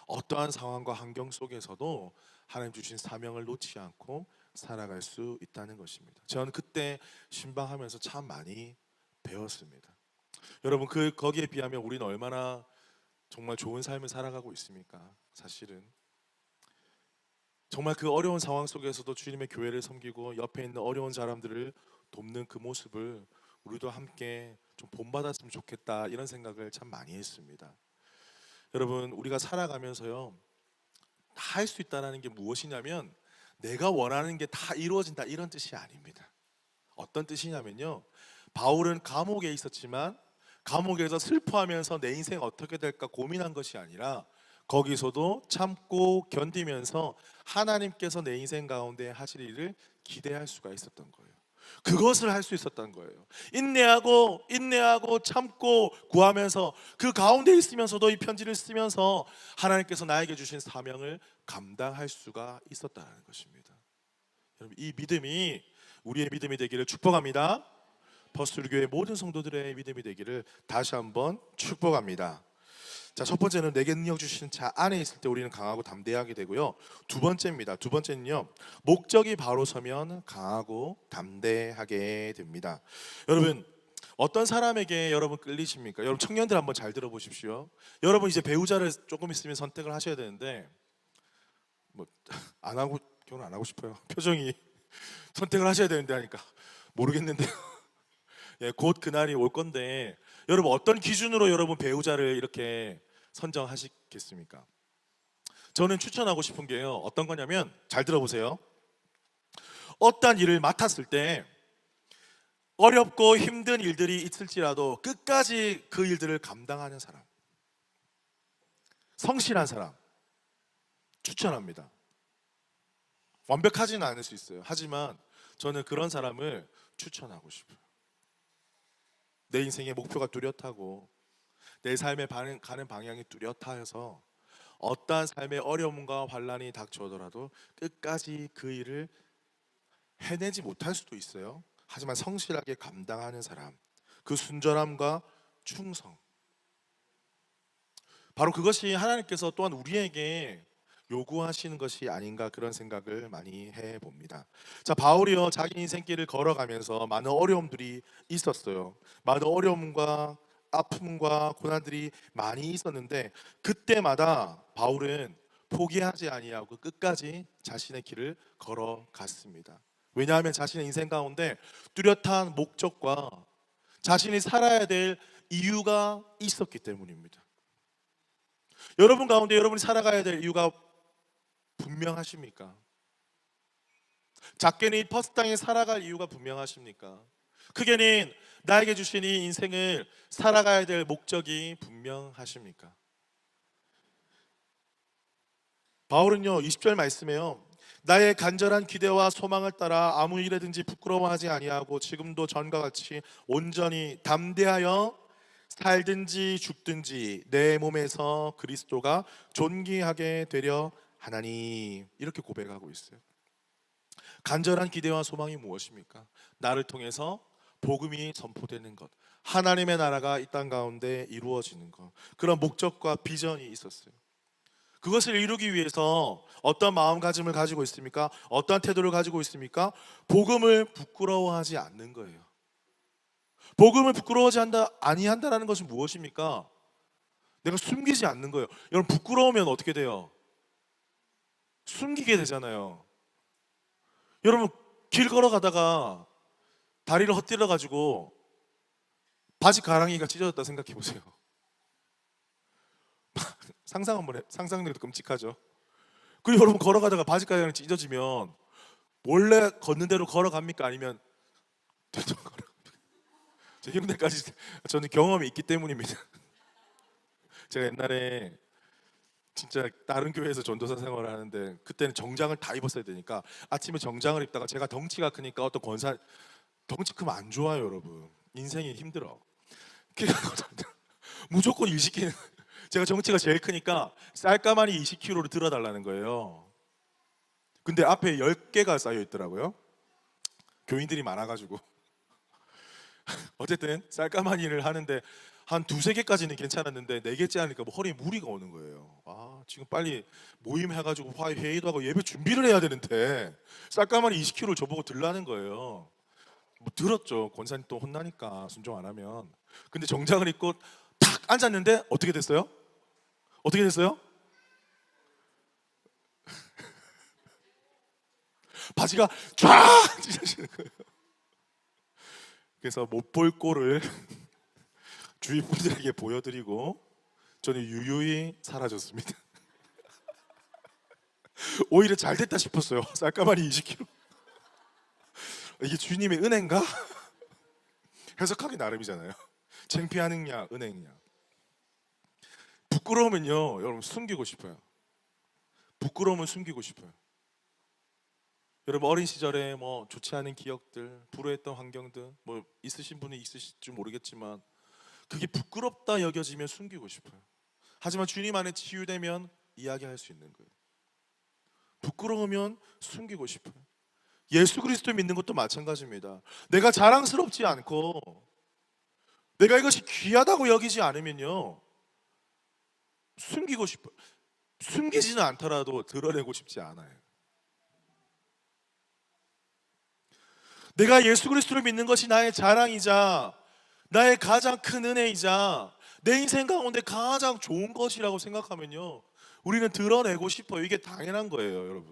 어떠한 상황과 환경 속에서도 하나님 주신 사명을 놓지 않고 살아갈 수 있다는 것입니다. 저는 그때 신방하면서 참 많이 배웠습니다. 여러분, 거기에 비하면 우리는 얼마나 정말 좋은 삶을 살아가고 있습니까? 사실은 정말 그 어려운 상황 속에서도 주님의 교회를 섬기고 옆에 있는 어려운 사람들을 돕는 그 모습을 우리도 함께 좀 본받았으면 좋겠다, 이런 생각을 참 많이 했습니다. 여러분, 우리가 살아가면서요, 다 할 수 있다는 게 무엇이냐면 내가 원하는 게 다 이루어진다, 이런 뜻이 아닙니다. 어떤 뜻이냐면요, 바울은 감옥에 있었지만 감옥에서 슬퍼하면서 내 인생 어떻게 될까 고민한 것이 아니라 거기서도 참고 견디면서 하나님께서 내 인생 가운데 하실 일을 기대할 수가 있었던 거예요. 그것을 할 수 있었던 거예요. 인내하고 참고 구하면서 그 가운데 있으면서도 이 편지를 쓰면서 하나님께서 나에게 주신 사명을 감당할 수가 있었다는 것입니다. 여러분, 이 믿음이 우리의 믿음이 되기를 축복합니다. 퍼스트교회 모든 성도들의 믿음이 되기를 다시 한번 축복합니다. 자, 첫 번째는 내게 능력 주시는 자 안에 있을 때 우리는 강하고 담대하게 되고요. 두 번째는요, 목적이 바로 서면 강하고 담대하게 됩니다. 여러분, 어떤 사람에게 여러분 끌리십니까? 여러분 청년들 한번 잘 들어보십시오. 여러분 이제 배우자를 조금 있으면 선택을 하셔야 되는데 뭐 안 하고 결혼 안 하고 싶어요. 표정이 선택을 하셔야 되는데 하니까 모르겠는데요. 예, 곧 그날이 올 건데 여러분 어떤 기준으로 여러분 배우자를 이렇게 선정하시겠습니까? 저는 추천하고 싶은 게요, 어떤 거냐면 잘 들어보세요. 어떤 일을 맡았을 때 어렵고 힘든 일들이 있을지라도 끝까지 그 일들을 감당하는 사람, 성실한 사람 추천합니다. 완벽하지는 않을 수 있어요. 하지만 저는 그런 사람을 추천하고 싶어요. 내 인생의 목표가 뚜렷하고 내 삶에 가는 방향이 뚜렷하여서 어떠한 삶의 어려움과 환란이 닥쳐오더라도 끝까지 그 일을 해내지 못할 수도 있어요. 하지만 성실하게 감당하는 사람, 그 순전함과 충성, 바로 그것이 하나님께서 또한 우리에게 요구하시는 것이 아닌가, 그런 생각을 많이 해봅니다. 자, 바울이요, 자기 인생길을 걸어가면서 많은 어려움들이 있었어요. 많은 어려움과 아픔과 고난들이 많이 있었는데 그때마다 바울은 포기하지 아니하고 끝까지 자신의 길을 걸어갔습니다. 왜냐하면 자신의 인생 가운데 뚜렷한 목적과 자신이 살아야 될 이유가 있었기 때문입니다. 여러분 가운데 여러분이 살아가야 될 이유가 분명하십니까? 작게는 이 퍼스 땅에 살아갈 이유가 분명하십니까? 크게는 나에게 주신 이 인생을 살아가야 될 목적이 분명하십니까? 바울은요 20절 말씀에요, 나의 간절한 기대와 소망을 따라 아무 일에든지 부끄러워하지 아니하고 지금도 전과 같이 온전히 담대하여 살든지 죽든지 내 몸에서 그리스도가 존귀하게 되려 하나니, 이렇게 고백하고 있어요. 간절한 기대와 소망이 무엇입니까? 나를 통해서 복음이 선포되는 것, 하나님의 나라가 이 땅 가운데 이루어지는 것, 그런 목적과 비전이 있었어요. 그것을 이루기 위해서 어떤 마음가짐을 가지고 있습니까? 어떤 태도를 가지고 있습니까? 복음을 부끄러워하지 않는 거예요. 복음을 부끄러워하지 아니한다라는 것은 무엇입니까? 내가 숨기지 않는 거예요. 여러분, 부끄러우면 어떻게 돼요? 숨기게 되잖아요. 여러분, 길 걸어가다가 다리를 헛디뎌 가지고 바지 가랑이가 찢어졌다 생각해 보세요. 상상해도 끔찍하죠. 그리고 여러분 걸어가다가 바지 가랑이 찢어지면 원래 걷는 대로 걸어갑니까? 아니면 저 형들까지 저는 경험이 있기 때문입니다. 제가 옛날에 진짜 다른 교회에서 전도사 생활을 하는데 그때는 정장을 다 입었어야 되니까 아침에 정장을 입다가 제가 덩치가 크니까 어떤 권사, 덩치 크면 안 좋아요 여러분. 인생이 힘들어. 무조건 일 시키는, 제가 덩치가 제일 크니까 쌀가마니 20kg를 들어달라는 거예요. 근데 앞에 10개가 쌓여 있더라고요. 교인들이 많아가지고 어쨌든 쌀가마니를 하는데 한 2-3개까지는 괜찮았는데 4개째 하니까 뭐 허리에 무리가 오는 거예요. 아, 지금 빨리 모임 해가지고 회의도 하고 예배 준비를 해야 되는데 쌀가마니 20kg를 저보고 들라는 거예요. 뭐 들었죠. 권사님 또 혼나니까 순종 안 하면. 근데 정장을 입고 탁 앉았는데 어떻게 됐어요? 어떻게 됐어요? 바지가 쫙 찢어지는 거예요. 그래서 못 볼 꼴을 주위 분들에게 보여드리고 저는 유유히 사라졌습니다. 오히려 잘 됐다 싶었어요. 쌀가마니 20kg. 이게 주님의 은혜인가? 해석하기 나름이잖아요. 창피하느냐 은혜냐. 부끄러우면요 여러분 숨기고 싶어요. 부끄러움을 숨기고 싶어요. 여러분 어린 시절에 뭐 좋지 않은 기억들, 불우했던 환경들 뭐 있으신 분이 있으실지 모르겠지만 그게 부끄럽다 여겨지면 숨기고 싶어요. 하지만 주님 안에 치유되면 이야기할 수 있는 거예요. 부끄러우면 숨기고 싶어요. 예수 그리스도 믿는 것도 마찬가지입니다. 내가 자랑스럽지 않고 내가 이것이 귀하다고 여기지 않으면요 숨기고 싶어요. 숨기지는 않더라도 드러내고 싶지 않아요. 내가 예수 그리스도를 믿는 것이 나의 자랑이자 나의 가장 큰 은혜이자 내 인생 가운데 가장 좋은 것이라고 생각하면요 우리는 드러내고 싶어요. 이게 당연한 거예요.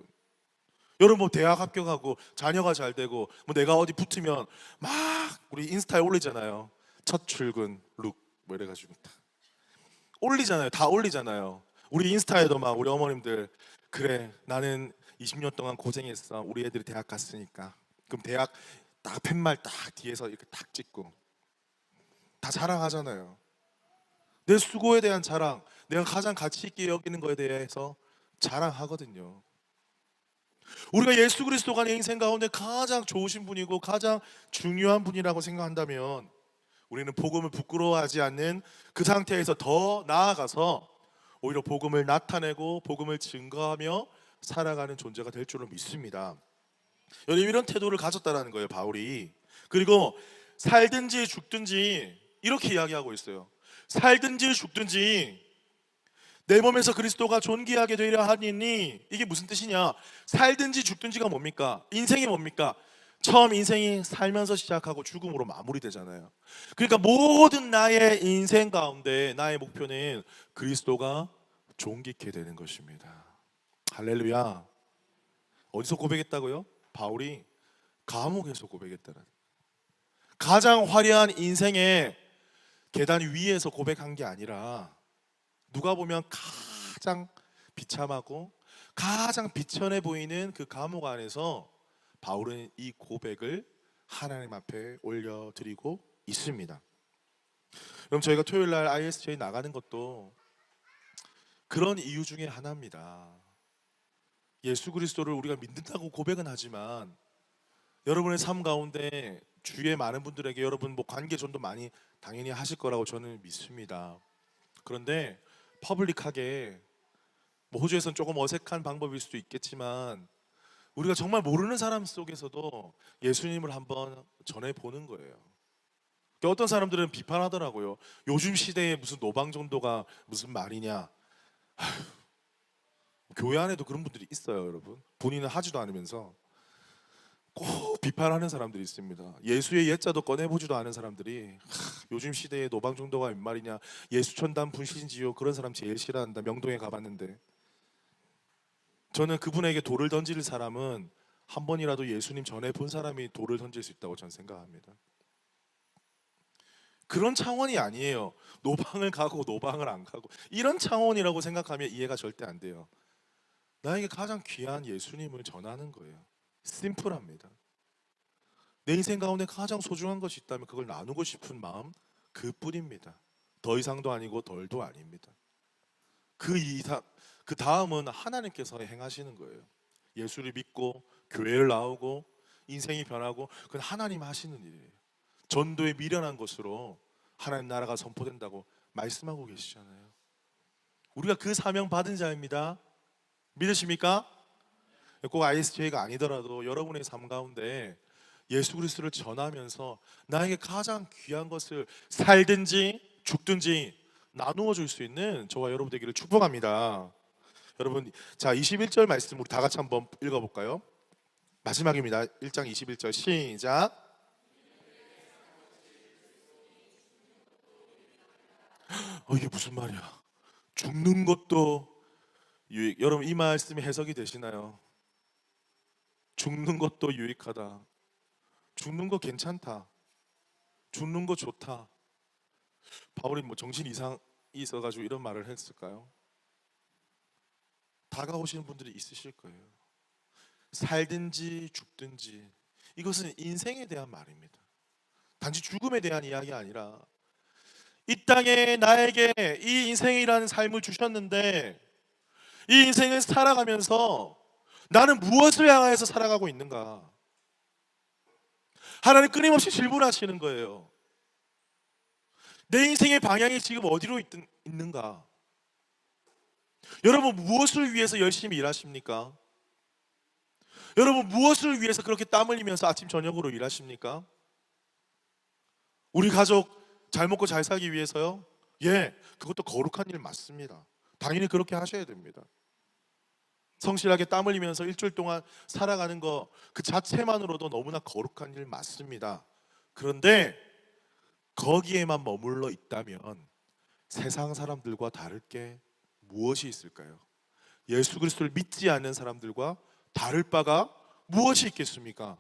여러분 뭐 대학 합격하고 자녀가 잘 되고 뭐 내가 어디 붙으면 막 우리 인스타에 올리잖아요. 첫 출근 룩 뭐 이래가지고 올리잖아요. 다 올리잖아요. 우리 인스타에도 막 우리 어머님들 그래 나는 20년 동안 고생했어. 우리 애들이 대학 갔으니까. 그럼 대학 딱 팻말 딱 뒤에서 이렇게 딱 찍고 다 자랑하잖아요. 내 수고에 대한 자랑, 내가 가장 가치 있게 여기는 거에 대해서 자랑하거든요. 우리가 예수 그리스도가 내 인생 가운데 가장 좋으신 분이고 가장 중요한 분이라고 생각한다면 우리는 복음을 부끄러워하지 않는 그 상태에서 더 나아가서 오히려 복음을 나타내고 복음을 증거하며 살아가는 존재가 될 줄로 믿습니다. 여러분 이런 태도를 가졌다라는 거예요 바울이. 그리고 살든지 죽든지 이렇게 이야기하고 있어요. 살든지 죽든지 내 몸에서 그리스도가 존귀하게 되려 하니 이게 무슨 뜻이냐. 살든지 죽든지가 뭡니까? 인생이 뭡니까? 처음 인생이 살면서 시작하고 죽음으로 마무리되잖아요. 그러니까 모든 나의 인생 가운데 나의 목표는 그리스도가 존귀케 되는 것입니다. 할렐루야. 어디서 고백했다고요? 바울이 감옥에서 고백했다는. 가장 화려한 인생의 계단 위에서 고백한 게 아니라 누가 보면 가장 비참하고 가장 비천해 보이는 그 감옥 안에서 바울은 이 고백을 하나님 앞에 올려드리고 있습니다. 그럼 저희가 토요일 날 ISJ 나가는 것도 그런 이유 중에 하나입니다. 예수 그리스도를 우리가 믿는다고 고백은 하지만 여러분의 삶 가운데 주위의 많은 분들에게 여러분 뭐 관계전도 많이 당연히 하실 거라고 저는 믿습니다. 그런데 퍼블릭하게 뭐 호주에서는 조금 어색한 방법일 수도 있겠지만 우리가 정말 모르는 사람 속에서도 예수님을 한번 전해보는 거예요. 그러니까 어떤 사람들은 비판하더라고요. 요즘 시대에 무슨 노방정도가 무슨 말이냐. 아휴, 교회 안에도 그런 분들이 있어요 여러분. 본인은 하지도 않으면서 꼭 비판하는 사람들이 있습니다. 예수의 옛자도 꺼내보지도 않은 사람들이 요즘 시대에 노방정도가 웬 말이냐. 예수천단 분신지요. 그런 사람 제일 싫어한다. 명동에 가봤는데 저는 그분에게 돌을 던질 사람은 한 번이라도 예수님 전에 본 사람이 돌을 던질 수 있다고 저는 생각합니다. 그런 차원이 아니에요. 노방을 가고 노방을 안 가고 이런 차원이라고 생각하면 이해가 절대 안 돼요. 나에게 가장 귀한 예수님을 전하는 거예요. 심플합니다. 내 인생 가운데 가장 소중한 것이 있다면 그걸 나누고 싶은 마음 그뿐입니다. 더 이상도 아니고 덜도 아닙니다. 그 다음은 하나님께서 행하시는 거예요. 예수를 믿고 교회를 나오고 인생이 변하고 그건 하나님 하시는 일이에요. 전도에 미련한 것으로 하나님 나라가 선포된다고 말씀하고 계시잖아요. 우리가 그 사명 받은 자입니다. 믿으십니까? 꼭 ISJ가 아니더라도 여러분의 삶 가운데 예수 그리스도를 전하면서 나에게 가장 귀한 것을 살든지 죽든지 나누어 줄 수 있는 저와 여러분 되기를 축복합니다. 여러분 자 21절 말씀 우리 다 같이 한번 읽어볼까요? 마지막입니다. 1장 21절 시작. 이게 무슨 말이야? 죽는 것도 유익. 여러분 이 말씀이 해석이 되시나요? 죽는 것도 유익하다. 죽는 거 괜찮다. 죽는 거 좋다. 바울이 뭐 정신 이상이 있어가지고 이런 말을 했을까요? 다가오시는 분들이 있으실 거예요. 살든지 죽든지 이것은 인생에 대한 말입니다. 단지 죽음에 대한 이야기 아니라 이 땅에 나에게 이 인생이라는 삶을 주셨는데 이 인생을 살아가면서 나는 무엇을 향해서 살아가고 있는가? 하나님 끊임없이 질문하시는 거예요. 내 인생의 방향이 지금 어디로 있는가? 여러분 무엇을 위해서 열심히 일하십니까? 여러분 무엇을 위해서 그렇게 땀 흘리면서 아침 저녁으로 일하십니까? 우리 가족 잘 먹고 잘 살기 위해서요? 예, 그것도 거룩한 일 맞습니다. 당연히 그렇게 하셔야 됩니다. 성실하게 땀 흘리면서 일주일 동안 살아가는 거 그 자체만으로도 너무나 거룩한 일 맞습니다. 그런데 거기에만 머물러 있다면 세상 사람들과 다를 게 무엇이 있을까요? 예수 그리스도를 믿지 않는 사람들과 다를 바가 무엇이 있겠습니까?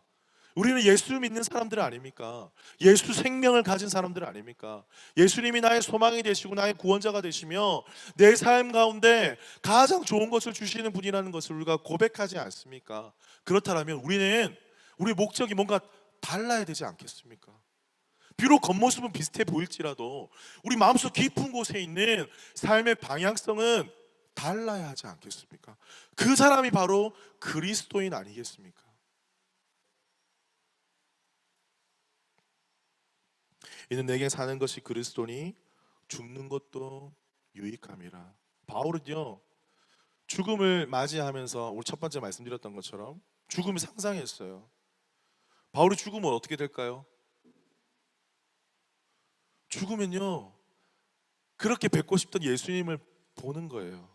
우리는 예수를 믿는 사람들 아닙니까? 예수 생명을 가진 사람들 아닙니까? 예수님이 나의 소망이 되시고 나의 구원자가 되시며 내 삶 가운데 가장 좋은 것을 주시는 분이라는 것을 우리가 고백하지 않습니까? 그렇다면 우리는 우리의 목적이 뭔가 달라야 되지 않겠습니까? 비록 겉모습은 비슷해 보일지라도 우리 마음속 깊은 곳에 있는 삶의 방향성은 달라야 하지 않겠습니까? 그 사람이 바로 그리스도인 아니겠습니까? 이는 내게 사는 것이 그리스도니 죽는 것도 유익함이라. 바울은요 죽음을 맞이하면서 우리 첫 번째 말씀드렸던 것처럼 죽음을 상상했어요. 바울이 죽으면 어떻게 될까요? 죽으면요 그렇게 뵙고 싶던 예수님을 보는 거예요.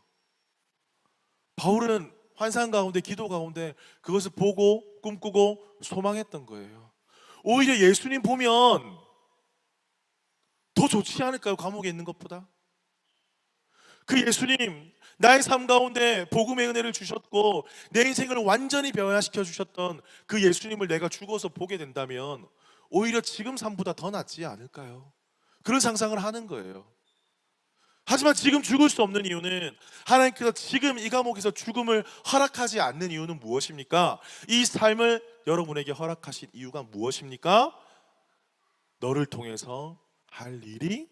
바울은 환상 가운데 기도 가운데 그것을 보고 꿈꾸고 소망했던 거예요. 오히려 예수님 보면 더 좋지 않을까요? 감옥에 있는 것보다. 그 예수님 나의 삶 가운데 복음의 은혜를 주셨고 내 인생을 완전히 변화시켜 주셨던 그 예수님을 내가 죽어서 보게 된다면 오히려 지금 삶보다 더 낫지 않을까요? 그런 상상을 하는 거예요. 하지만 지금 죽을 수 없는 이유는 하나님께서 지금 이 감옥에서 죽음을 허락하지 않는 이유는 무엇입니까? 이 삶을 여러분에게 허락하신 이유가 무엇입니까? 너를 통해서 할 일이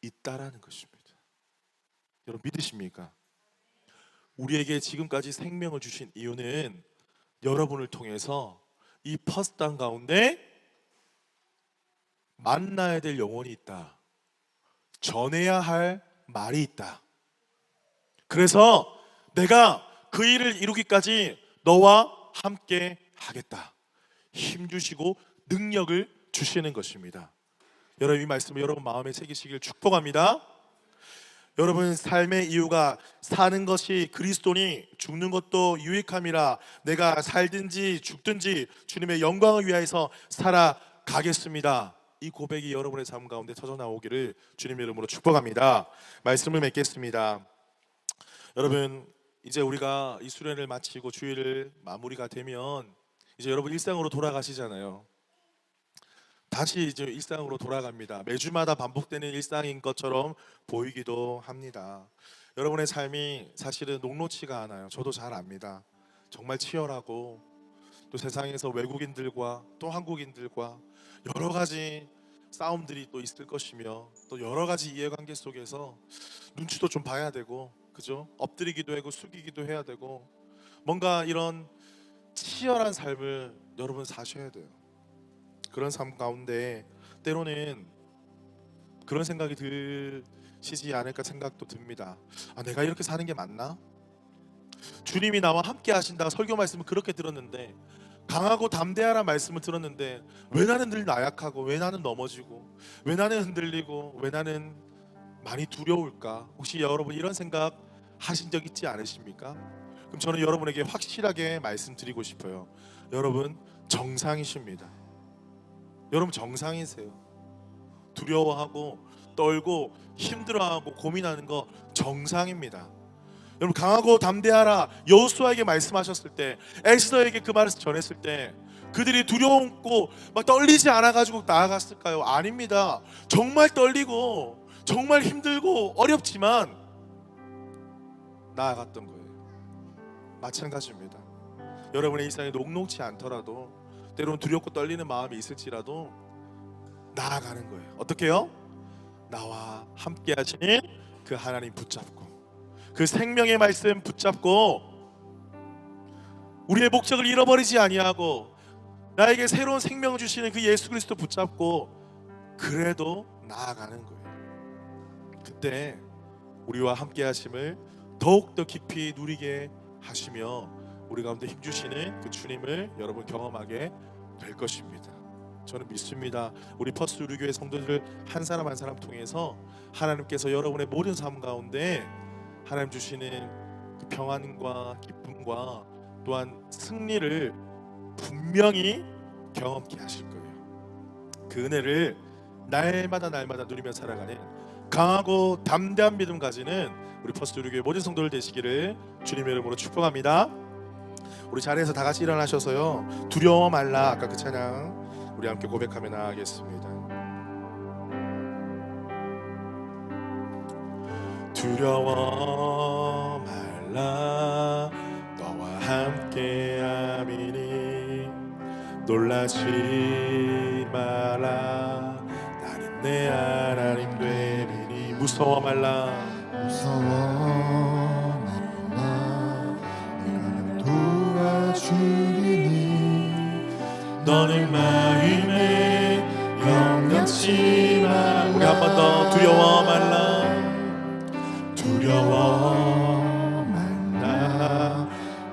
있다라는 것입니다. 여러분 믿으십니까? 우리에게 지금까지 생명을 주신 이유는 여러분을 통해서 이 퍼스트 가운데 만나야 될 영혼이 있다. 전해야 할 말이 있다. 그래서 내가 그 일을 이루기까지 너와 함께 하겠다. 힘 주시고 능력을 주시는 것입니다. 여러분 이 말씀을 여러분 마음에 새기시길 축복합니다. 여러분 삶의 이유가 사는 것이 그리스도니 죽는 것도 유익함이라 내가 살든지 죽든지 주님의 영광을 위하여서 살아가겠습니다. 이 고백이 여러분의 삶 가운데 터져나오기를 주님의 이름으로 축복합니다. 말씀을 맺겠습니다. 여러분 이제 우리가 이 수련을 마치고 주일을 마무리가 되면 이제 여러분 일상으로 돌아가시잖아요. 다시 이제 일상으로 돌아갑니다. 매주마다 반복되는 일상인 것처럼 보이기도 합니다. 여러분의 삶이 사실은 녹록지가 않아요. 저도 잘 압니다. 정말 치열하고 또 세상에서 외국인들과 또 한국인들과 여러 가지 싸움들이 또 있을 것이며 또 여러 가지 이해관계 속에서 눈치도 좀 봐야 되고 그죠? 엎드리기도 하고 숙이기도 해야 되고 뭔가 이런 치열한 삶을 여러분 사셔야 돼요. 그런 삶 가운데 때로는 그런 생각이 드시지 않을까 생각도 듭니다. 아, 내가 이렇게 사는 게 맞나? 주님이 나와 함께 하신다 설교 말씀을 그렇게 들었는데 강하고 담대하라 말씀을 들었는데 왜 나는 늘 나약하고 왜 나는 넘어지고 왜 나는 흔들리고 왜 나는 많이 두려울까? 혹시 여러분 이런 생각 하신 적 있지 않으십니까? 그럼 저는 여러분에게 확실하게 말씀드리고 싶어요. 여러분 정상이십니다. 여러분 정상이세요. 두려워하고 떨고 힘들어하고 고민하는 거 정상입니다. 여러분, 강하고 담대하라 여호수아에게 말씀하셨을 때, 에스더에게 그 말을 전했을 때 그들이 두려움고 막 떨리지 않아가지고 나아갔을까요? 아닙니다. 정말 떨리고 정말 힘들고 어렵지만 나아갔던 거예요. 마찬가지입니다. 여러분의 일상이 녹록지 않더라도, 때로는 두렵고 떨리는 마음이 있을지라도 나아가는 거예요. 어떻게 해요? 나와 함께 하시는 그 하나님 붙잡고, 그 생명의 말씀 붙잡고, 우리의 목적을 잃어버리지 아니하고 나에게 새로운 생명을 주시는 그 예수 그리스도 붙잡고 그래도 나아가는 거예요. 그때 우리와 함께 하심을 더욱더 깊이 누리게 하시며 우리 가운데 힘주시는 그 주님을 여러분 경험하게 될 것입니다. 저는 믿습니다. 우리 퍼스트 우리교회 성도들 한 사람 한 사람 통해서 하나님께서 여러분의 모든 삶 가운데 하나님 주시는 그 평안과 기쁨과 또한 승리를 분명히 경험케 하실 거예요. 그 은혜를 날마다 누리며 살아가는 강하고 담대한 믿음 가지는 우리 퍼스트 우리교회 모든 성도들 되시기를 주님의 이름으로 축복합니다. 우리 자리에서 다 같이 일어나셔서요, 두려워 말라, 아까 그 찬양 우리 함께 고백하며 나아가겠습니다. 두려워 말라, 너와 함께 함이니 놀라지 마라, 나는 내 하나님 되리니. 무서워 말라, 무서워 말라, 내가 도와주리니 너는 마음에 염려치 마. 우리 한 번 더. 두려워 말라, 두려워 말라,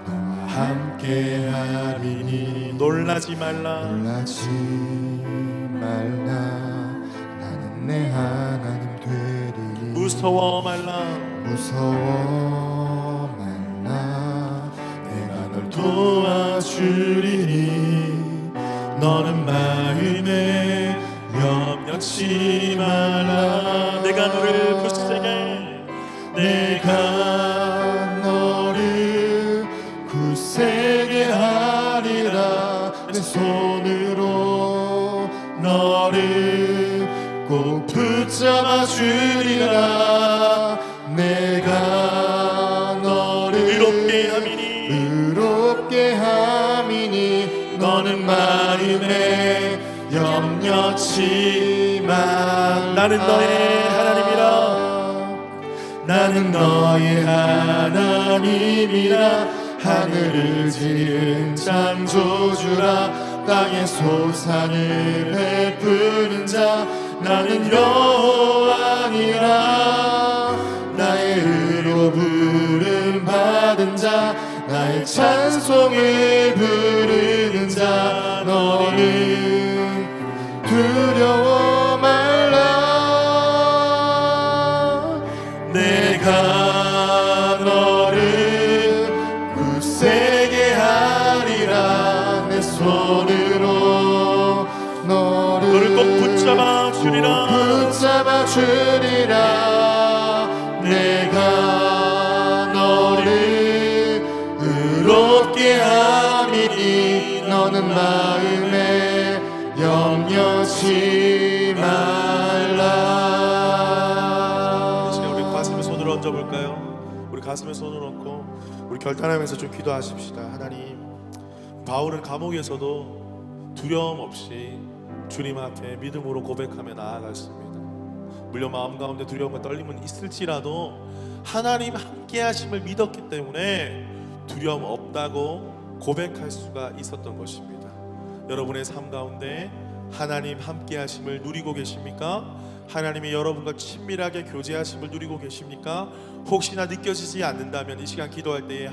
너와 함께 함이니 놀라지 말라, 놀라지 말라, 나는 내 하나님 되리니 무서워 말라, 무서워 말라, 내가 널 도와주리니 너는 마음에 염려치 말라. 내가 너를 굳세게, 내가 너를 굳세게 하리라, 내 손으로 너를 꼭 붙잡아 주리라, 내가 너를 의롭게 함이니 의롭게 함이니 너는 마음에 염려치 마. 나는 너의 하나님이라, 나는 너의 하나님이라, 하늘을 지은 창조주라, 땅의 소산을 베푸는 자, 나는 여호와니라, 나의 의로 부름 받은 자, 나의 찬송을 부르는 자, 너는 두려워 말라, 내가 너를 굳세게 하리라, 내 손으로 너를 꼭 붙잡아 주리라, 붙잡아 주리라, 내가 너를 의롭게 함이니 너는 마음에 염려치 말라. 이제 우리 가슴에 손을 얹어볼까요? 우리 가슴에 손을 얹고 우리 결단하면서 좀 기도하십시다. 하나님, 바울은 감옥에서도 두려움 없이 주님 앞에 믿음으로 고백하며 나아갔습니다. 물론 마음 가운데 두려움과 떨림은 있을지라도 하나님 함께 하심을 믿었기 때문에 두려움 없다고 고백할 수가 있었던 것입니다. 여러분의 삶 가운데 하나님 함께 하심을 누리고 계십니까? 하나님이 여러분과 친밀하게 교제하심을 누리고 계십니까? 혹시나 느껴지지 않는다면 이 시간 기도할 때에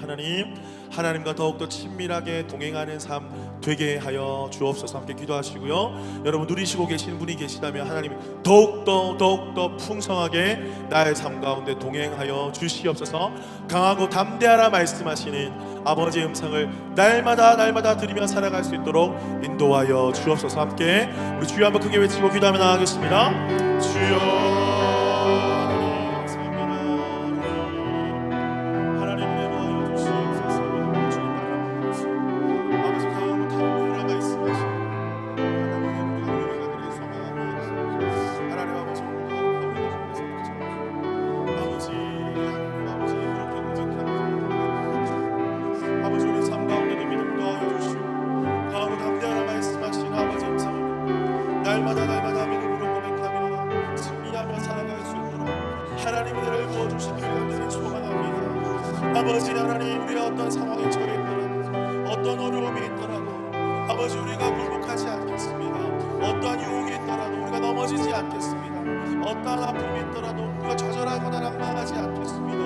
하나님과 더욱더 친밀하게 동행하는 삶 되게 하여 주옵소서. 함께 기도하시고요. 여러분 누리시고 계신 분이 계시다면 하나님이 더욱더 풍성하게 나의 삶 가운데 동행하여 주시옵소서. 강하고 담대하라 말씀하시는 아버지의 음성을 날마다 들으며 살아갈 수 있도록 인도하여 주옵소서. 함께 우리 주여 한번 크게 외치고 기도하며 나가겠습니다. 주여 어떤 어려움이 있더라도 아버지 우리가 굴복하지 않겠습니다. 어떠한 유혹이 있더라도 우리가 넘어지지 않겠습니다. 어떠한 아픔이 있더라도 우리가 좌절하거나 낙망하지 않겠습니다.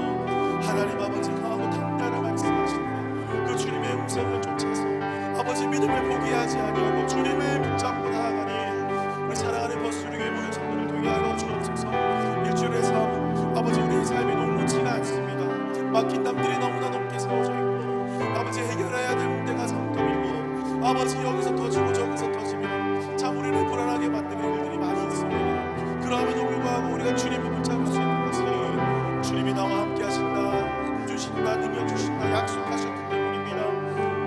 하나님 아버지 강하고 담대하라 말씀하시는 그 주님의 음성을 쫓아서 아버지 믿음을 포기하지 아니하고 주님을 붙잡고 나아가니 우리 사랑하는 버스류교회 모든 성도를 되게 하여 주옵소서. 일주일의 삶 아버지 우리의 삶이 녹록지가 않습니다. 막힌 담들이 너무나 높게 세워져 있고 아버지 해결해야 될 문제가 상담이고 아버지 여기서 터지고 저기서 터지면 참 우리를 불안하게 만드는 일들이 많이 있습니다. 그럼에도 불구하고 우리가 주님을 붙잡을 수 있는 것은 주님이 나와 함께 하신다, 주신다, 능력 주신다 약속하셨기 때문입니다.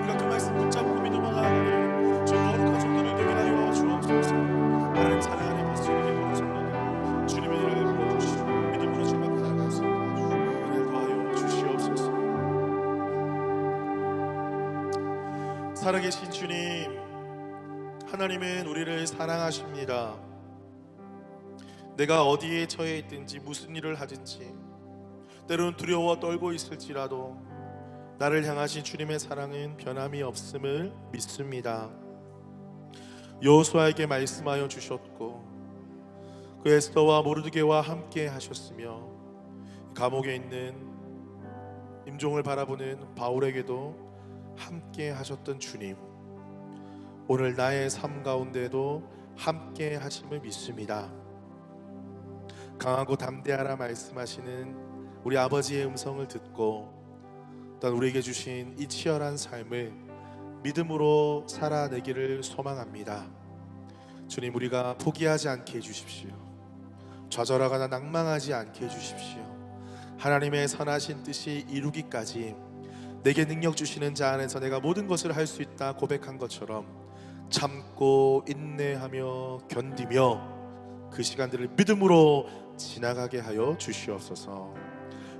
우리가 그 말씀 붙잡고 믿음으로 나아가는 주 거룩한 성도들 되게 하여 주옵소서. 하나님 사랑하는 버스에게 모든 성도들 주님의 이름을 불러주시고 믿음으로 주님을 나아갈 수 있도록 은혜를 더하여 주시옵소서. 살아계신 주님, 하나님은 우리를 사랑하십니다. 내가 어디에 처해 있든지 무슨 일을 하든지 때로는 두려워 떨고 있을지라도 나를 향하신 주님의 사랑은 변함이 없음을 믿습니다. 여호수아에게 말씀하여 주셨고 그 에스더와 모르드게와 함께 하셨으며 감옥에 있는 임종을 바라보는 바울에게도 함께 하셨던 주님, 오늘 나의 삶 가운데도 함께 하심을 믿습니다. 강하고 담대하라 말씀하시는 우리 아버지의 음성을 듣고 또한 우리에게 주신 이 치열한 삶을 믿음으로 살아내기를 소망합니다. 주님, 우리가 포기하지 않게 해주십시오. 좌절하거나 낙망하지 않게 해주십시오. 하나님의 선하신 뜻이 이루기까지 내게 능력 주시는 자 안에서 내가 모든 것을 할 수 있다 고백한 것처럼 참고 인내하며 견디며 그 시간들을 믿음으로 지나가게 하여 주시옵소서.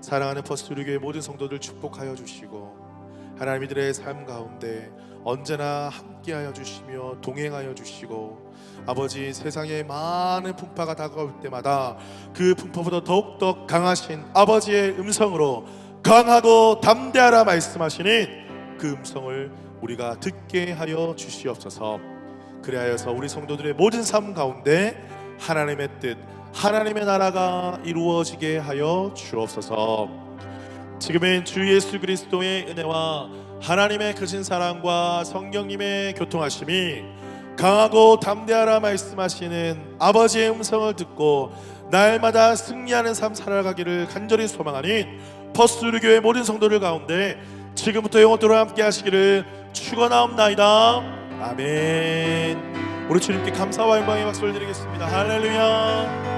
사랑하는 퍼스트류교회 모든 성도들 축복하여 주시고 하나님들의 삶 가운데 언제나 함께하여 주시며 동행하여 주시고 아버지 세상에 많은 풍파가 다가올 때마다 그 풍파보다 더욱더 강하신 아버지의 음성으로 강하고 담대하라 말씀하시는 그 음성을 우리가 듣게 하여 주시옵소서. 그리하여서 우리 성도들의 모든 삶 가운데 하나님의 뜻, 하나님의 나라가 이루어지게 하여 주옵소서. 지금은 주 예수 그리스도의 은혜와 하나님의 크신 사랑과 성령님의 교통하심이 강하고 담대하라 말씀하시는 아버지의 음성을 듣고 날마다 승리하는 삶 살아가기를 간절히 소망하니 퍼스트류교회 모든 성도들 가운데 지금부터 영원토록 함께 하시기를 축원하옵나이다. 아멘. 우리 주님께 감사와 영광의 박수를 드리겠습니다. 할렐루야.